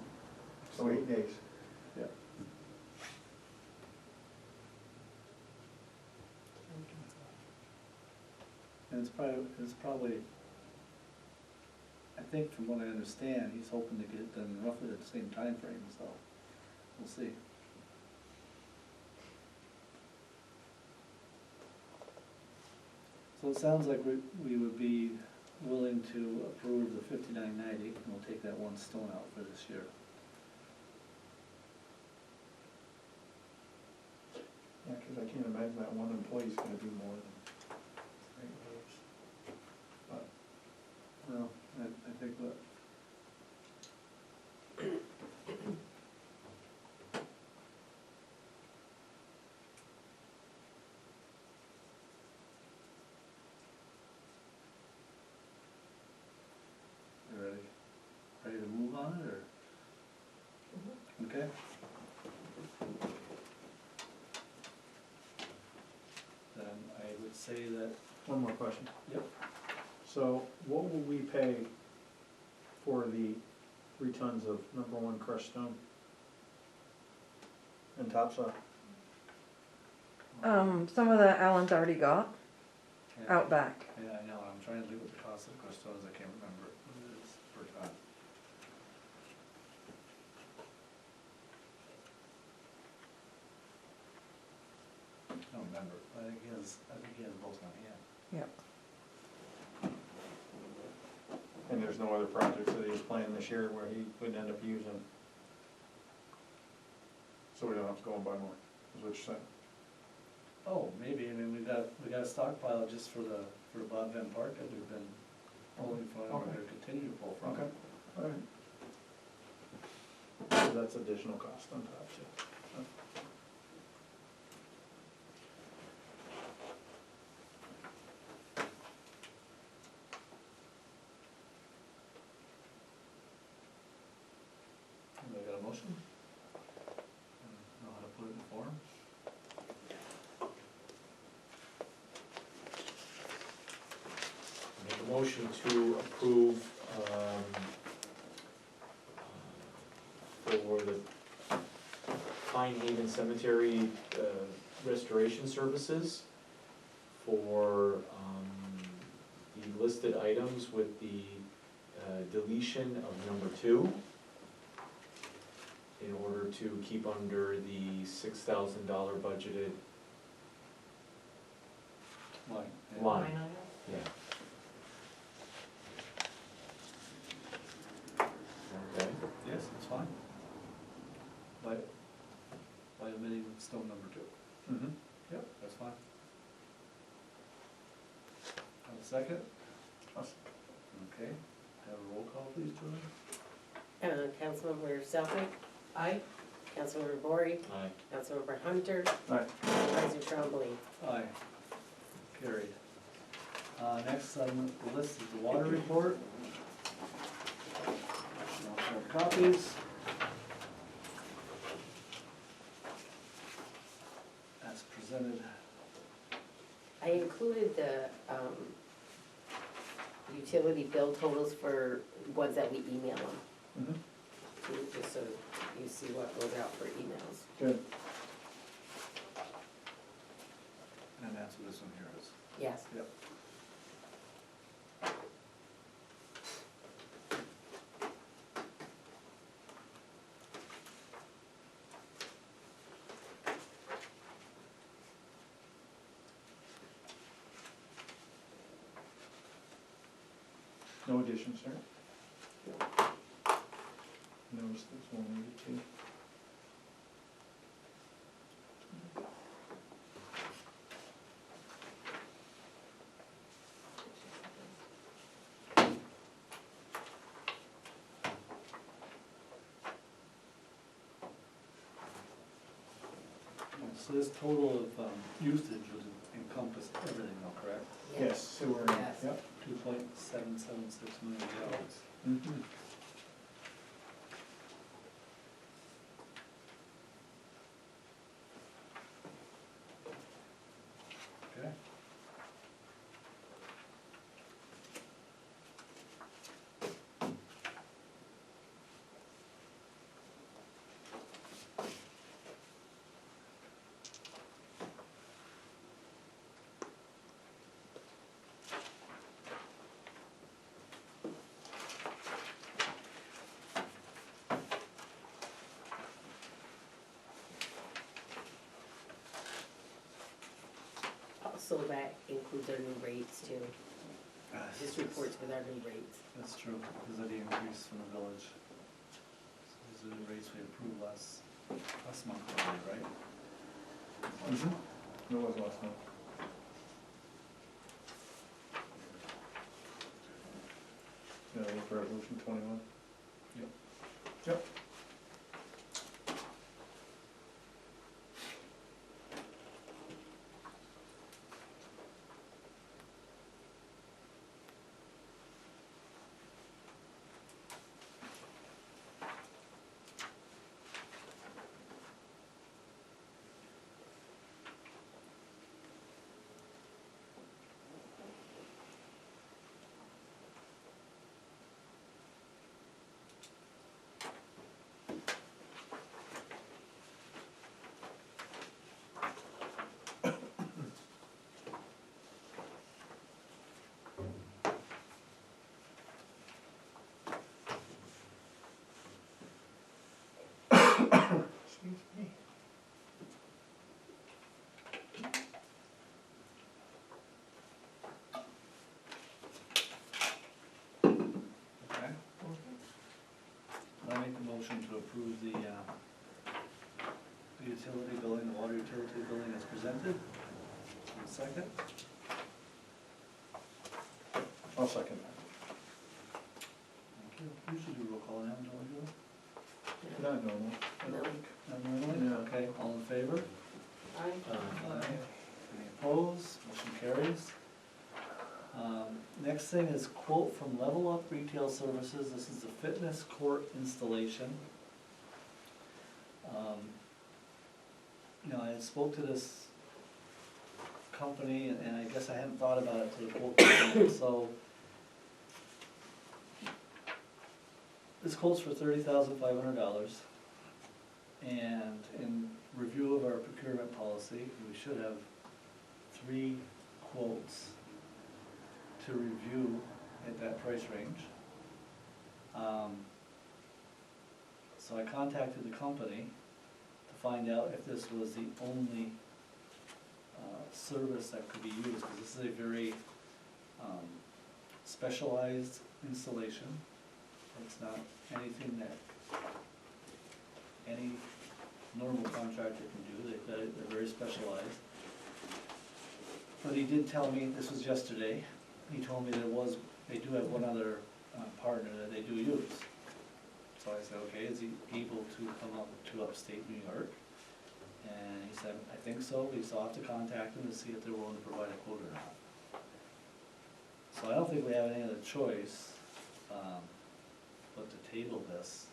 So 8 days. Yeah. And it's probably, I think from what I understand, he's hoping to get it done roughly at the same time frame. So we'll see. So it sounds like we would be willing to approve the $59.90, and we'll take that one stone out for this year. Yeah, cause I can't imagine that one employee's gonna do more than 8 days. But, Well, I think that. You ready? Ready to move on it, or? Okay. Then I would say that, one more question. yep, So what will we pay for the 3 tons of #1 crushed stone and topsoil? Some of the Alan's already got yeah, out back. yeah, I know, I'm trying to think what the cost of crushed stone is, I can't remember what it is per ton. I don't remember, I think he has both on hand. Yep. And there's no other projects that he's planning this year where he would end up using? So we don't have to go and buy more, is what you're saying? Oh, maybe, I mean, we got a stockpile just for the Bob Van Park that we've been pulling from, and we're Okay. gonna continue to pull from. Okay, all right. So that's additional cost on top too. Anybody got a motion? Know how to put it in form? Make a motion to approve, for the Pine Haven Cemetery, restoration services for, the listed items with the, deletion of number 2 in order to keep under the $6,000 budgeted Line. line. Line item? Yeah. Okay. Yes, that's fine. By omitting stone number 2. Mm-hmm. Yep, that's fine. Have a second? Okay, have a roll call, please, Julie. Councilmember Southwick, Aye. Councilmember Bory, Aye. Councilmember Hunter, Alright, Supervisor Trombley. Aye. Carried. Next on the list is the water report. I'll share copies. As presented. I included the utility bill totals for ones that we email them, mm-hmm, too, just so you see what goes out for emails. good. And that's what this one here is. Yes. Yep. No additions, sir? Notice there's one needed too. So this total of usage would encompass everything though, correct? Yes, sewer, Yes. yep. 2.776 million gallons. Mhm. Okay. So that includes our new rates too. This reports with our new rates. That's true, because of the increase from the village. So these are the rates we approved last month, right? It was last month. Yeah, look for resolution 21. Yep. Yep. Excuse me. Okay. I make a motion to approve the utility billing, the water utility billing as presented. One second. I'll second that. Thank you. Usually do roll call now, don't we do? Not normal. No. Not normally? Yeah. Okay, all in favor? Aye. Any opposed? Motion carries. Next thing is quote from Level Up Retail Services. This is the fitness court installation. You know, I spoke to this company and I guess I hadn't thought about it till the quote came in, so. This quote's for $30,500. And in review of our procurement policy, we should have 3 quotes to review at that price range. So I contacted the company to find out if this was the only service that could be used, because this is a very specialized installation. It's not anything that any normal contractor can do. They're very specialized. But he did tell me, this was yesterday, he told me they do have one other partner that they do use. So I said, okay, is he able to come up to upstate New York? And he said, I think so. We still have to contact them to see if they're willing to provide a quote or not. So I don't think we have any other choice but to table this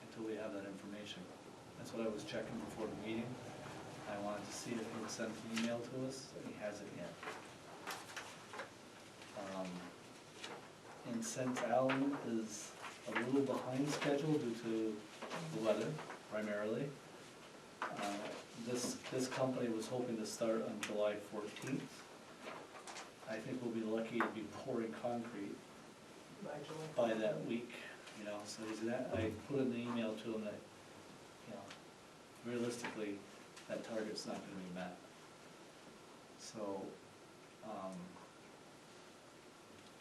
until we have that information. That's what I was checking before the meeting. I wanted to see if he would send an email to us, and he hasn't yet. And since Alan is a little behind schedule due to the weather primarily, this company was hoping to start on July 14th. I think we'll be lucky to be pouring concrete by that week, you know, so I put in the email to him that, you know, realistically, that target's not gonna be met. So,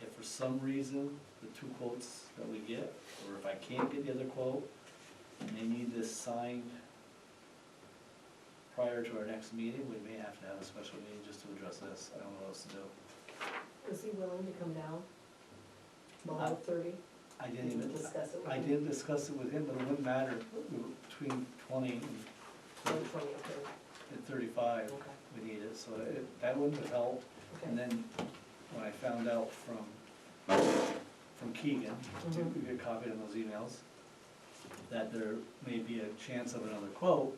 if for some reason the two quotes that we get, or if I can't get the other quote, and they need this signed prior to our next meeting, we may have to have a special meeting just to address this. I don't know what else to do. Is he willing to come down Uh, below 30? I didn't even, Discuss it with I him? did discuss it with him, but it wouldn't matter between 20 Or 20 or 30? and 35, Okay, we need it, so that wouldn't have helped. And okay. then when I found out from Keegan, Mhm. we get copied on those emails, that there may be a chance of another quote,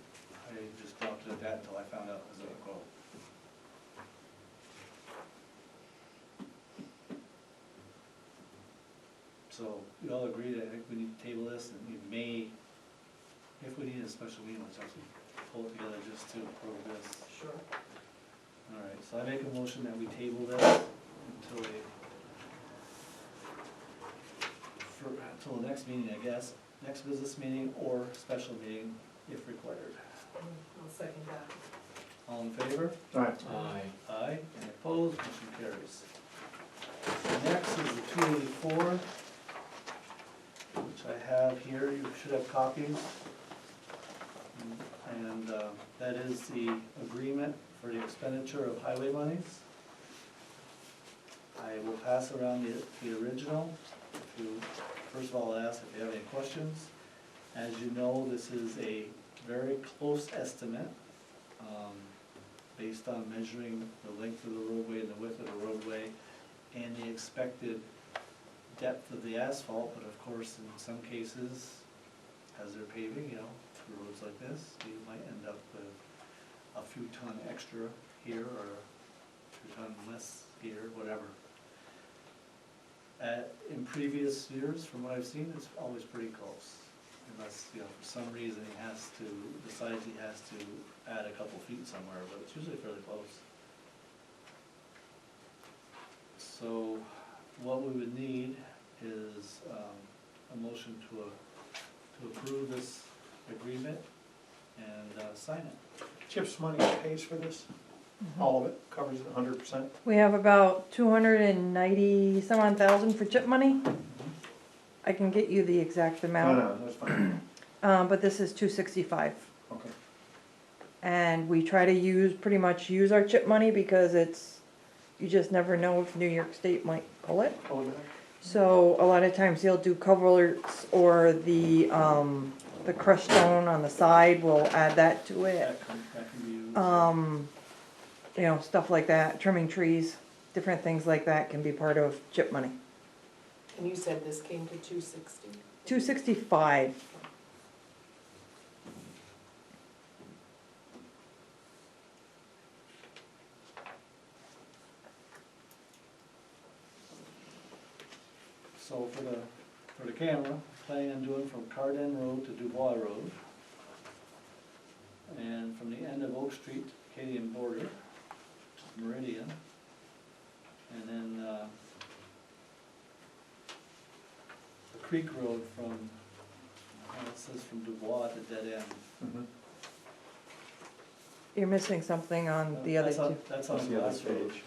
I just dropped it at that until I found out there was another quote. So we all agree that I think we need to table this, and we may, if we need a special meeting, let's actually pull it together just to approve this. Sure. All right, so I make a motion that we table this until until the next meeting, I guess, next business meeting or special meeting if required. I'll second that. All in favor? Alright, Aye. Aye. Any opposed? Motion carries. Next is the 284, which I have here. You should have copies. And that is the agreement for the expenditure of highway monies. I will pass around the original. If you, first of all, ask if you have any questions. As you know, this is a very close estimate, based on measuring the length of the roadway and the width of the roadway and the expected depth of the asphalt, but of course, in some cases, as they're paving, you know, for roads like this, you might end up with a few ton extra here or a few ton less here, whatever. In previous years, from what I've seen, it's always pretty close. Unless, you know, for some reason decides he has to add a couple feet somewhere, but it's usually fairly close. So what we would need is a motion to approve this agreement and sign it. CHIPS money pays for this? All of it, covers it 100%? We have about 290 some odd thousand for chip money. I can get you the exact No, amount. no, that's fine, But this is 265. okay. And we try to pretty much use our chip money because you just never know if New York State might pull it. Hold it. So a lot of times they'll do culverts or the crushed stone on the side, we'll add that to it. That can be used. You know, stuff like that, trimming trees, different things like that can be part of chip money. And you said this came to 260? 265. So for the camera, planning on doing from Carden Road to Dubois Road. And from the end of Oak Street to Acadian border, Meridian. And then the Creek Road from, it says from Dubois to Dead End. Mhm. You're missing something on the other That's on- two. That's on That's the the other glass road. page.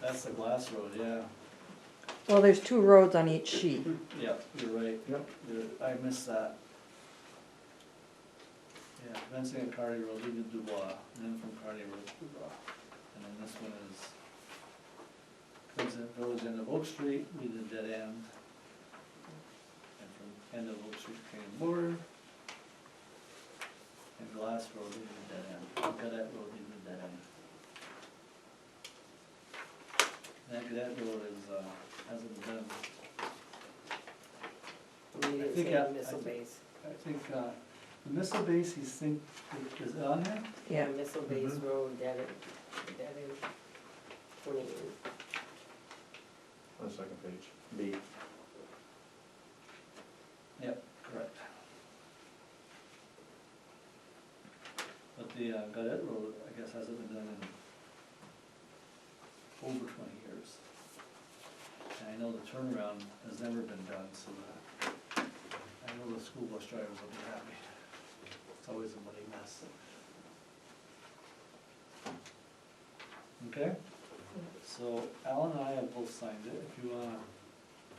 That's the glass road, yeah. Well, there's two roads on each sheet. Yeah, you're right. Yep. I missed that. Yeah, commencing at Cardi Road, leaving Dubois, and then from Cardi Road to Dubois. And then this one is, comes in village end of Oak Street, leaving Dead End. And from end of Oak Street to Canyon Border. And Glass Road, leaving Dead End. Cadet Road, leaving Dead End. And that Cadet Road is, hasn't been, You didn't think say I- the missile I think- base. I think, the missile base, is it on there? Yeah. Missile base Mhm. road, that is 28. On the second page, B. Yep, correct. But the Gaudette Road, I guess, hasn't been done in over 20 years. And I know the turnaround has never been done, so I know the school bus drivers will be happy. It's always a muddy mess. Okay? So Alan and I have both signed it. If you wanna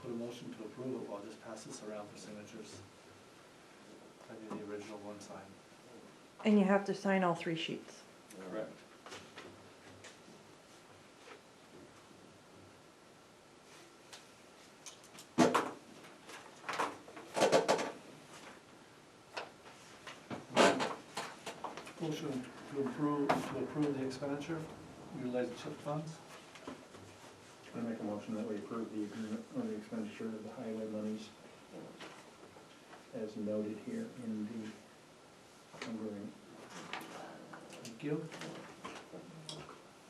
put a motion to approve it, I'll just pass this around for signatures. I need the original one signed. And you have to sign all 3 sheets. Correct. Motion to approve the expenditure, utilize the CHIP funds. I make a motion that we approve the agreement on the expenditure of the highway monies as noted here in the agreement. Thank you.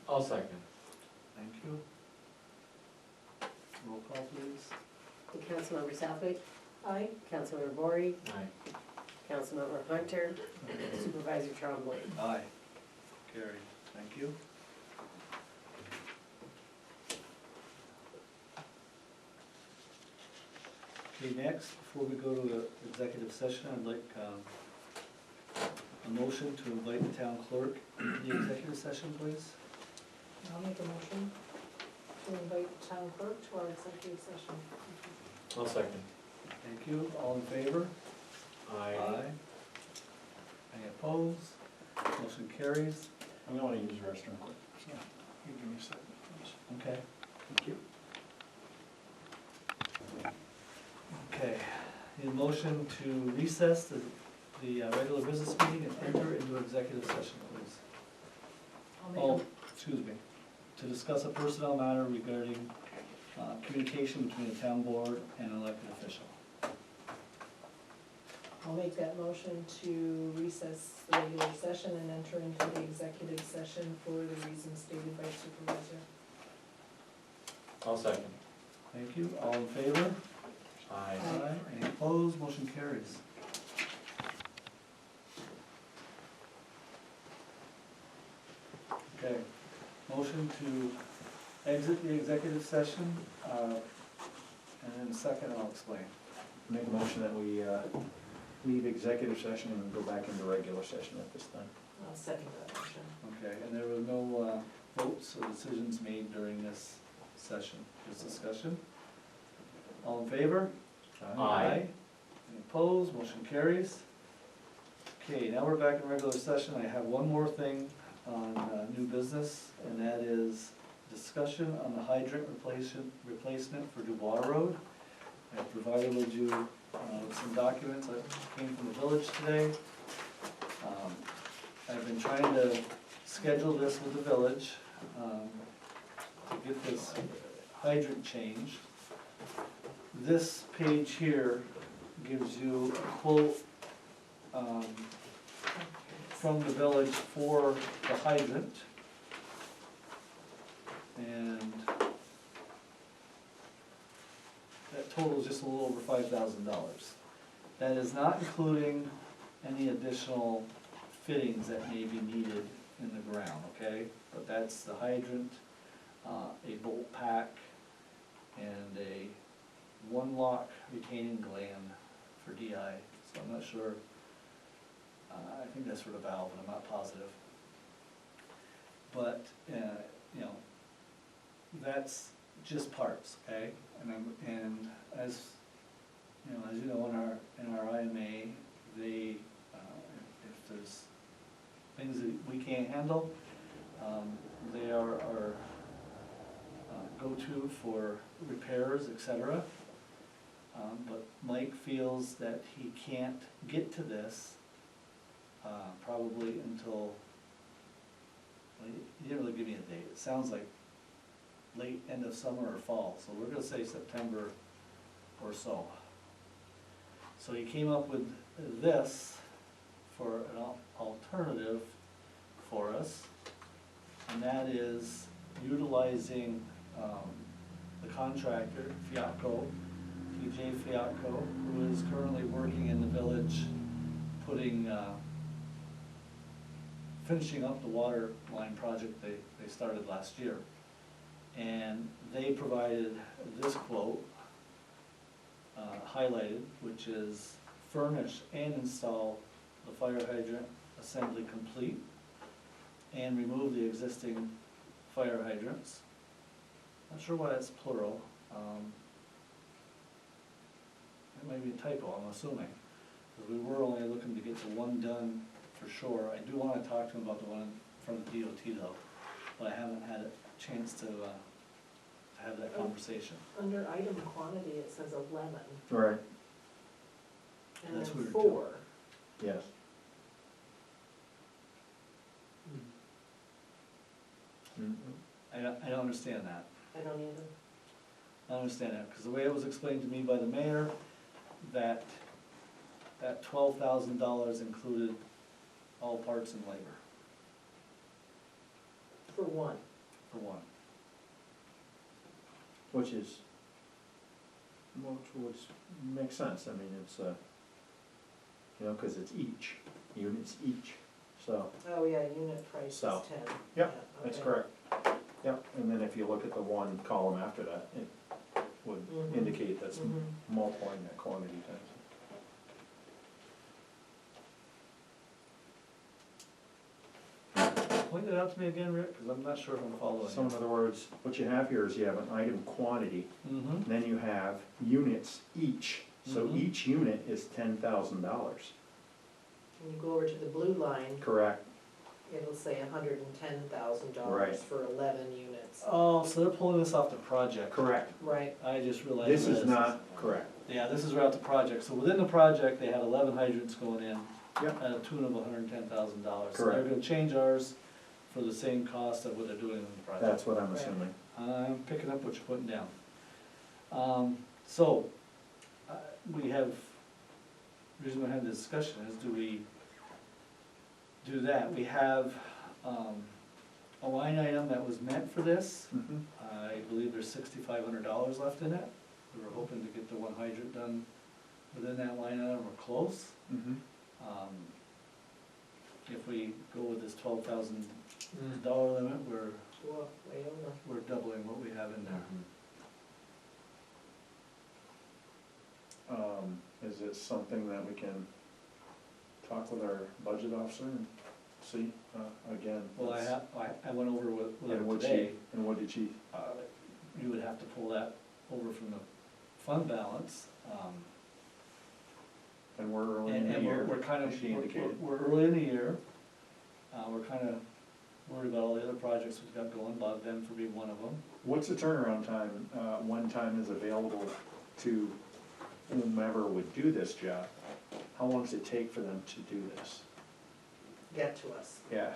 I'll second. Thank you. Roll call, please. Councilmember Southwick, Aye. Councilmember Bory, Aye. Councilmember Hunter, Supervisor Champlain. Aye. Carried. Thank you. Okay, next, before we go to the executive session, I'd like a motion to invite the town clerk to the executive session, please. I'll make a motion to invite the town clerk to our executive session. I'll second. Thank you. All in favor? Aye. Any opposed? Motion carries. I'm gonna use the restroom quick, so you give me a second, please. Okay. Thank you. Okay. Need a motion to recess the regular business meeting and enter into executive session, please. I'll make Oh, excuse me. To discuss a personnel matter regarding communication between the town board and an elected official. I'll make that motion to recess the regular session and enter into the executive session for the reasons stated by supervisor. I'll second. Thank you. All in favor? Aye. Aye. Any opposed? Motion carries. Okay. Motion to exit the executive session, and then second I'll explain. Make a motion that we leave executive session and go back into regular session at this time. I'll second that motion. Okay, and there were no votes or decisions made during this session, this discussion. All in favor? Aye. Any opposed? Motion carries. Okay, now we're back in regular session. I have one more thing on new business, and that is discussion on the hydrant replacement for Dubois Road. I provided with you some documents that came from the village today. I've been trying to schedule this with the village to get this hydrant changed. This page here gives you a quote from the village for the hydrant. And that totals just a little over $5,000. That is not including any additional fittings that may be needed in the ground, okay? But that's the hydrant, a bolt pack, and a one-lock retaining gland for DI. So I'm not sure, I think that's for the valve, and I'm not positive. But, you know, that's just parts, okay? And as you know, in our IMA, they, if there's things that we can't handle, they are our go-to for repairs, etc. But Mike feels that he can't get to this probably until, well, he didn't really give me a date. It sounds like late end of summer or fall, so we're gonna say September or so. So he came up with this for an alternative for us, and that is utilizing the contractor, Fiatco, PJ Fiatco, who is currently working in the village, finishing up the water line project they started last year. And they provided this quote, highlighted, which is furnish and install the fire hydrant assembly complete and remove the existing fire hydrants. Not sure why it's plural. It might be a typo, I'm assuming, because we were only looking to get the one done for sure. I do wanna talk to him about the one from the DOT though, but I haven't had a chance to have that conversation. Under item quantity, it says 11, Right, and That's then weird, too. 4. yes. I don't understand that. I don't either. I understand that, because the way it was explained to me by the mayor, that $12,000 included all parts and labor, For one. for one. Which makes sense, I mean, it's, you know, cause it's each, units each, so, Oh, yeah, unit price is 10. So, yep, Yeah, that's okay. correct. Yep, and then if you look at the one column after that, it would Mhm. indicate that's Mhm. multiplying that quantity times. Point it out to me again, Rick, because I'm not sure if I'm following. So in other words, what you have here is you have an item quantity, Mm-hmm. then you have units each. So Mhm. each unit is $10,000, When you go over to the blue line, correct? it'll say $110,000 Right. for 11 units. Oh, so they're pulling this off the project. Correct. Right, I just realized. This that is not correct. Yeah, this is right out the project, so within the project, they had 11 hydrants going in. Yep. At a tune of $110,000. So they're Correct. gonna change ours for the same cost of what they're doing in the project. That's what I'm assuming. I'm picking up what you're putting down. So, we have, the reason we have this discussion is, do we do that? We have, a line item that was meant for this. Mhm. I believe there's $6,500 left in it. We were hoping to get the one hydrant done within that line item, or close. Mhm. If we go with this $12,000 limit, well, way over. we're doubling what we have in there. Is it something that we can talk with our budget officer and see, again? Well, I went over with And her what today. and what did she, You would have to pull that over from the fund balance. and we're early in the And year, we're kind as of, she indicated. we're early in the year. We're kind of worried about all the other projects we've got going, Bob Denver being one of them. What's the turnaround time, when time is available to whomever would do this job? How long does it take for them to do this? Get to us. Yeah,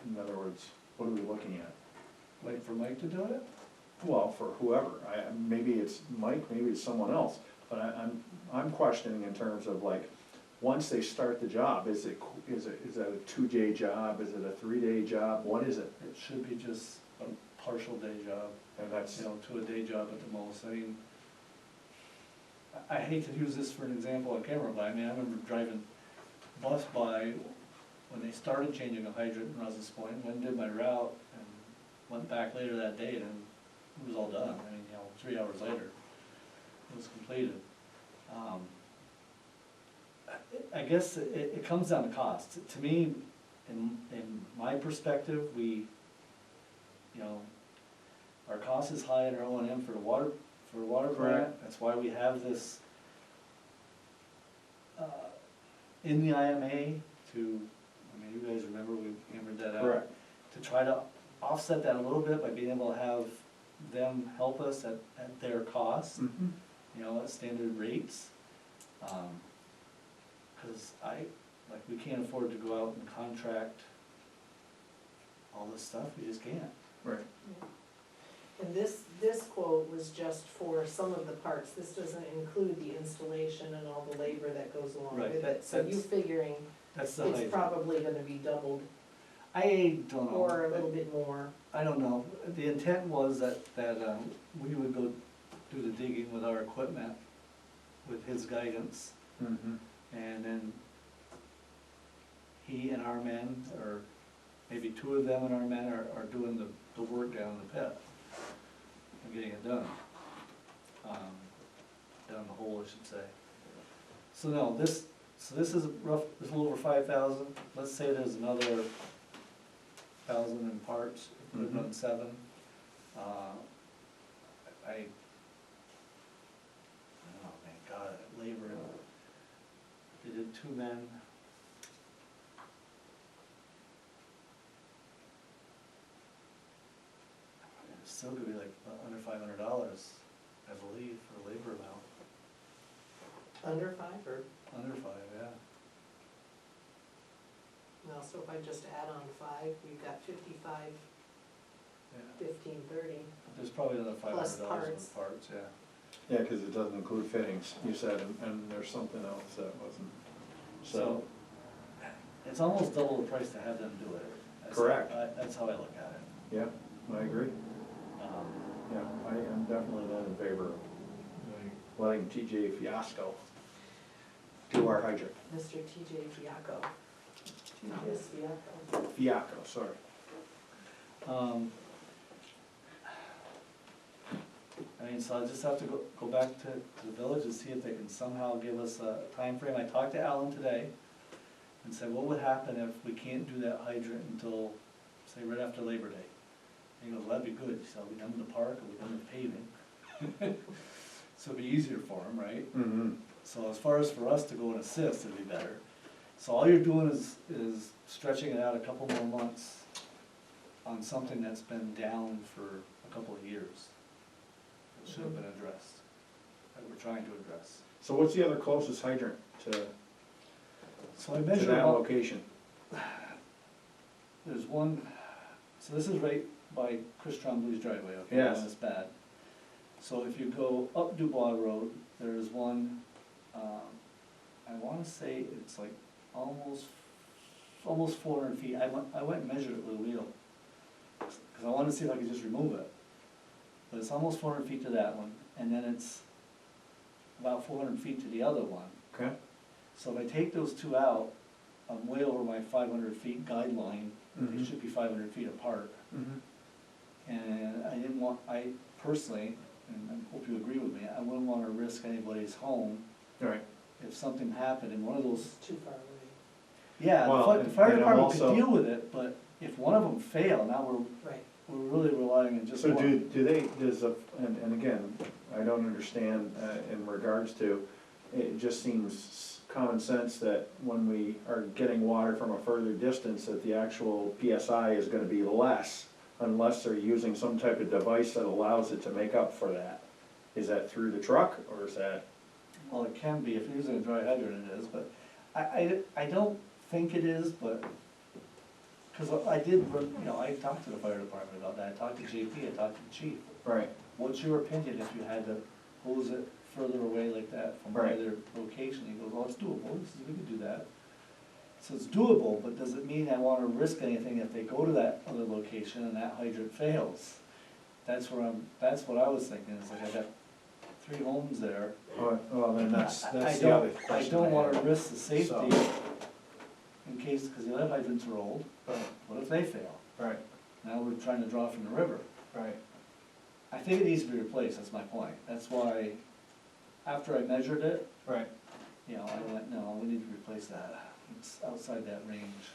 in other words, what are we looking at? Wait for Mike to do it? Well, for whoever, maybe it's Mike, maybe it's someone else, but I'm questioning in terms of like, once they start the job, is it a 2-day job, is it a 3-day job, what is it? It should be just a partial day job, And that's, to a day job at the most. I mean, I hate to use this for an example on camera, but I mean, I remember driving bus by when they started changing a hydrant in Rouse's Point, went and did my route, and went back later that day, and it was all done. I mean, 3 hours later, it was completed. I guess it comes down to cost. To me, in my perspective, our cost is high in our O&M for the water plant. Correct. That's why we have this in the IMA you guys remember, we hammered that out. correct, To try to offset that a little bit by being able to have them help us at their cost, mhm, at standard rates. Cause we can't afford to go out and contract all this stuff, we just can't. right. And this quote was just for some of the parts, this doesn't include the installation and all the labor that goes along Right, with it. So you that's- figuring That's the it's height. probably gonna be doubled I don't know. or a little bit more. I don't know. The intent was that we would go do the digging with our equipment, with his guidance, Mhm. and then he and our men, or maybe 2 of them and our men are doing the work down in the pit and getting it done. Down the hole, I should say. So no, this is a little over 5,000. Let's say there's another 1,000 in parts, we could have done 7. don't know, man, God, labor, they did 2 men. It's still gonna be like under $500, I believe, for the labor amount, Under 5 or, under 5, yeah. well, so if I just add on 5, we've got 55, Yeah. 15, 30. There's probably another Plus $500 parts. with parts, yeah. Yeah, cause it doesn't include fittings, you said, and there's something else that wasn't, so. It's almost double the price to have them do it. Correct. That's how I look at it. Yeah, I agree. Um, Yeah, I am definitely not in favor of letting TJ Fiasco do our hydrant. Mr. TJ Fiaco. Yes, Fiaco. Fiasco, sorry. Um, I mean, so I just have to go back to the village and see if they can somehow give us a time frame. I talked to Alan today and said, what would happen if we can't do that hydrant until, say, right after Labor Day? He goes, well, that'd be good. He said, I'll be done with the park, I'll be done with paving. So it'd be easier for him, right? Mm-hmm. So as far as for us to go and assist, it'd be better. So all you're doing is stretching it out a couple more months on something that's been down for a couple of years. It should have been addressed, that we're trying to address. So what's the other closest hydrant to So I measured that about, location? there's one, so this is right by Chris Trombley's driveway, okay? Yes. And it's bad. So if you go up Dubois Road, there's one, I wanna say it's like almost 400 feet. I went and measured it with a wheel, cause I wanted to see if I could just remove it. But it's almost 400 feet to that one, and then it's about 400 feet to the other one. Okay. So if I take those two out, I'm way over my 500 feet guideline. They Mhm. should be 500 feet apart. Mm-hmm. And I personally, and I hope you agree with me, I wouldn't wanna risk anybody's home All right. if something happened in one of those. It's too far away. Yeah, Well, the fire and I'm department also- could deal with it, but if one of them fail, now Right. we're really relying on just So one. do they, and again, I don't understand in regards to, it just seems common sense that when we are getting water from a further distance, that the actual PSI is gonna be less, unless they're using some type of device that allows it to make up for that. Is that through the truck, or is that? Well, it can be, if you're using a dry hydrant, it is, but I don't think it is, but, cause I talked to the fire department about that, I talked to JP, I talked to the chief. Right. What's your opinion if you had to hose it further away like that from Right. either location? He goes, well, it's doable, he says, we could do that. So it's doable, but does it mean I wanna risk anything if they go to that other location and that hydrant fails? That's what I was thinking, it's like I got 3 homes there. Well, then that's I the other don't, I question. don't wanna had. risk the safety So- in case, cause the other hydrants are old, what if they fail? Right, Now we're trying to draw from the river. right. I think it needs to be replaced, that's my point. That's why, after I measured it, Right. I went, no, we need to replace that. It's outside that range.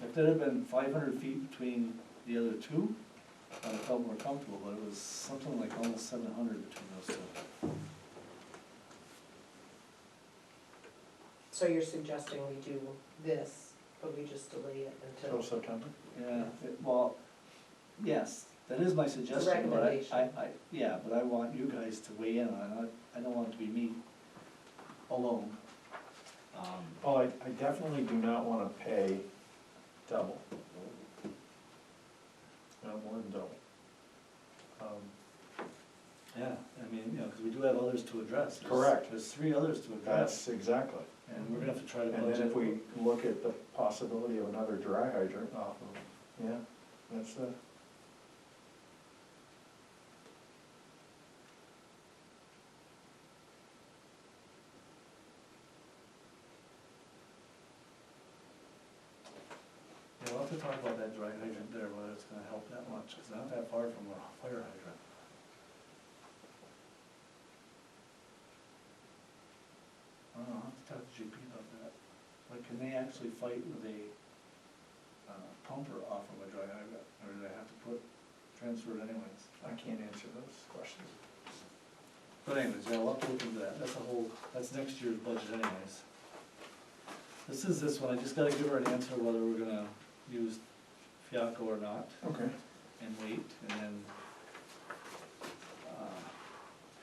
If there had been 500 feet between the other two, I'd have felt more comfortable, but it was something like almost 700 between those two. So you're suggesting we do this, but we just delay it Till until, September? Yeah, well, yes, that is my suggestion, but recommendation. yeah, but I want you guys to weigh in on it. I don't want it to be me alone. Well, I definitely do not wanna pay double. Not more than double. Yeah, I mean, cause we do have others to address. Correct. There's 3 others to address, That's exactly. and we're gonna have to try to And budget. then if we look at the possibility of another dry hydrant off of, yeah, that's the. Yeah, we'll have to talk about that dry hydrant there, whether it's gonna help that much, cause it's not that far from a fire hydrant. I don't know, I'll have to talk to JP about that. Like, can they actually fight with a pumper off of a dry hydrant, or do they have to put transferred anyways. I can't answer those questions. But anyways, yeah, we'll have to look into that, that's next year's budget anyways. This is this one, I just gotta give her an answer whether we're gonna use Fiaco or not, Okay. and wait, and then,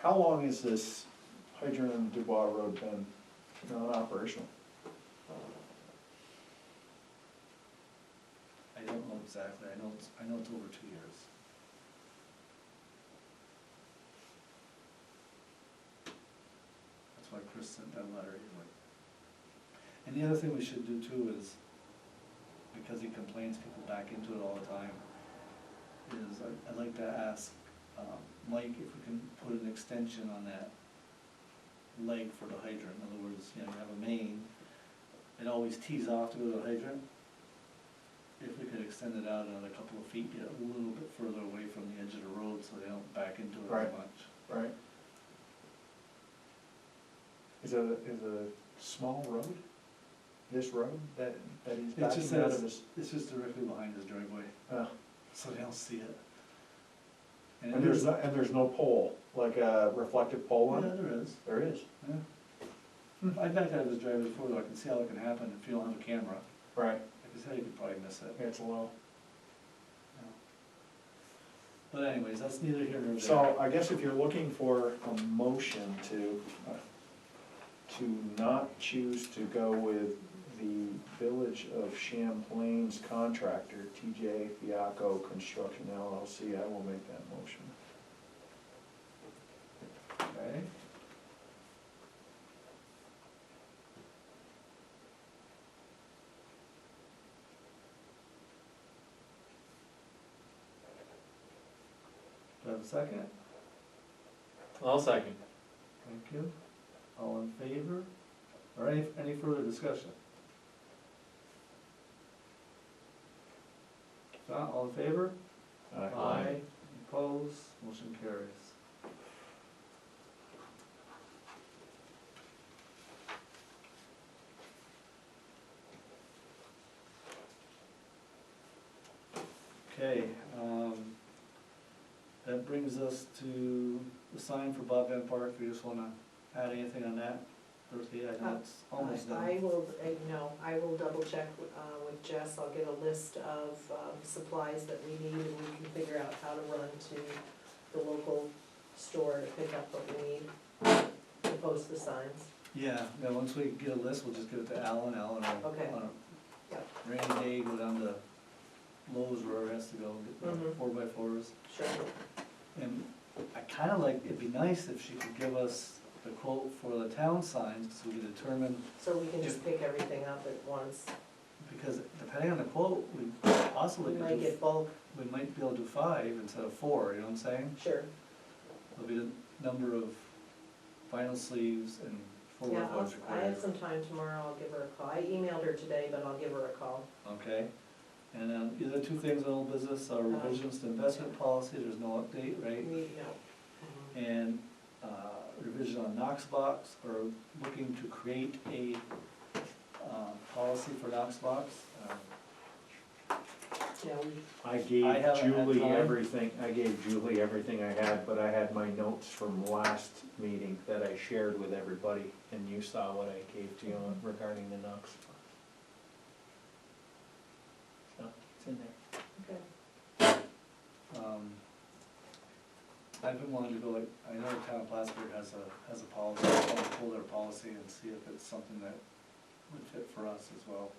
How long has this hydrant on Dubois Road been non-operational? I don't know exactly, I know it's over 2 years. That's why Chris sent that letter, he's like. And the other thing we should do too is, because he complains people back into it all the time, is I'd like to ask, Mike if we can put an extension on that leg for the hydrant. In other words, you know, you have a main, it always tees off to go to the hydrant. If we could extend it out another couple of feet, get a little bit further away from the edge of the road so they don't back into it Right. as much. Right. Is it a small road? This road that he's It's just backing out that of his? it's just directly behind his driveway, so they don't see it. And it there's is- there's no pole, like a reflective pole on Yeah, it? there is, There is. yeah. I backed out of his driveway before, though, I can see how it can happen if you don't have a camera. Right. Like I said, you could probably miss it. It's low. Yeah. But anyways, that's neither here nor there. So I guess if you're looking for a motion to not choose to go with the Village of Champlain's contractor, TJ Fiaco Construction LLC, I will make that motion. Okay. Do I have a second? I'll second. Thank you. All in favor? Or any further discussion? If not, all in favor? Aye. Opposed? Motion carries. Okay, that brings us to the sign for Bob Van Park. If you just wanna add anything on that, Dorothy, I know it's almost done. I will, no, I will double check with Jess, I'll get a list of supplies that we need, and we can figure out how to run to the local store to pick up what we need to post the signs. Yeah, once we get a list, we'll just give it to Alan will, Okay. on Yep. a rainy day, go down to Lowe's where it has to go, get the Mhm. 4x4s. Sure. And I kinda like, it'd be nice if she could give us the quote for the town signs, so we can determine, So we can just pick everything up at once. because depending on the quote, we possibly We could might do, get bulk, we might be able to do 5 instead of 4, you know what I'm saying? sure. There'll be the number of vinyl sleeves and 4x4s Yeah, I required. have some time tomorrow, I'll give her a call. I emailed her today, but I'll give her a call. Okay, and then the other two things on old business are revisions to investment policy, there's no update, right? We, no. And revision on Knox box, or looking to create a policy for Knox box. Yeah, we, I gave I haven't had Julie time. I gave Julie everything I had, but I had my notes from last meeting that I shared with everybody, and you saw what I gave to you on regarding the Knox. So, it's in there. okay. I've been wanting to go, like, I know the town of Plattsburgh has a policy, I want to pull their policy and see if it's something that would fit for us as well.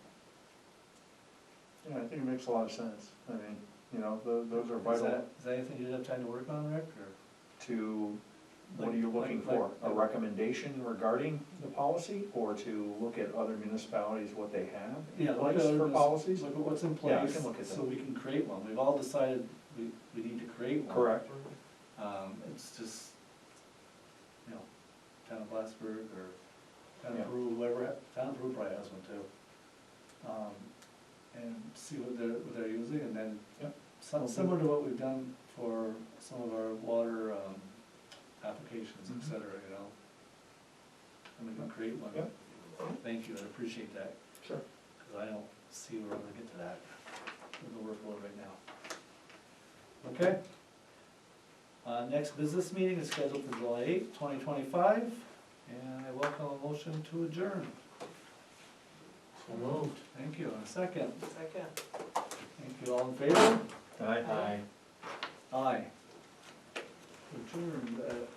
Yeah, I think it makes a lot of sense. I mean, you know, those are Is vital that anything you'd have time to work on, Rick, or? to, what are you Like- looking like- for? A recommendation regarding the policy, or to look at other municipalities, what they have Yeah, in look at place other for munis- policies? Look at what's in Yeah, we place, can look at so that. we can create one. We've all decided we need to create one. Correct. It's just, you know, town of Plattsburgh or town Yeah. of Peru, whoever, town of Peru probably has one too. And see what they're using, and then Yep. some, similar to what we've done for some of our water, applications, et Mhm. cetera, you know? And we can create one. Yep. Thank you, I appreciate that, Sure. because I don't see where we're gonna get to that with the workload right now. Okay. Next business meeting is scheduled for July 8th, 2025, and I welcome a motion to adjourn. So moved. Thank you, and a second. Second. Thank you, all in favor? Aye. Aye. Aye. Adjourned at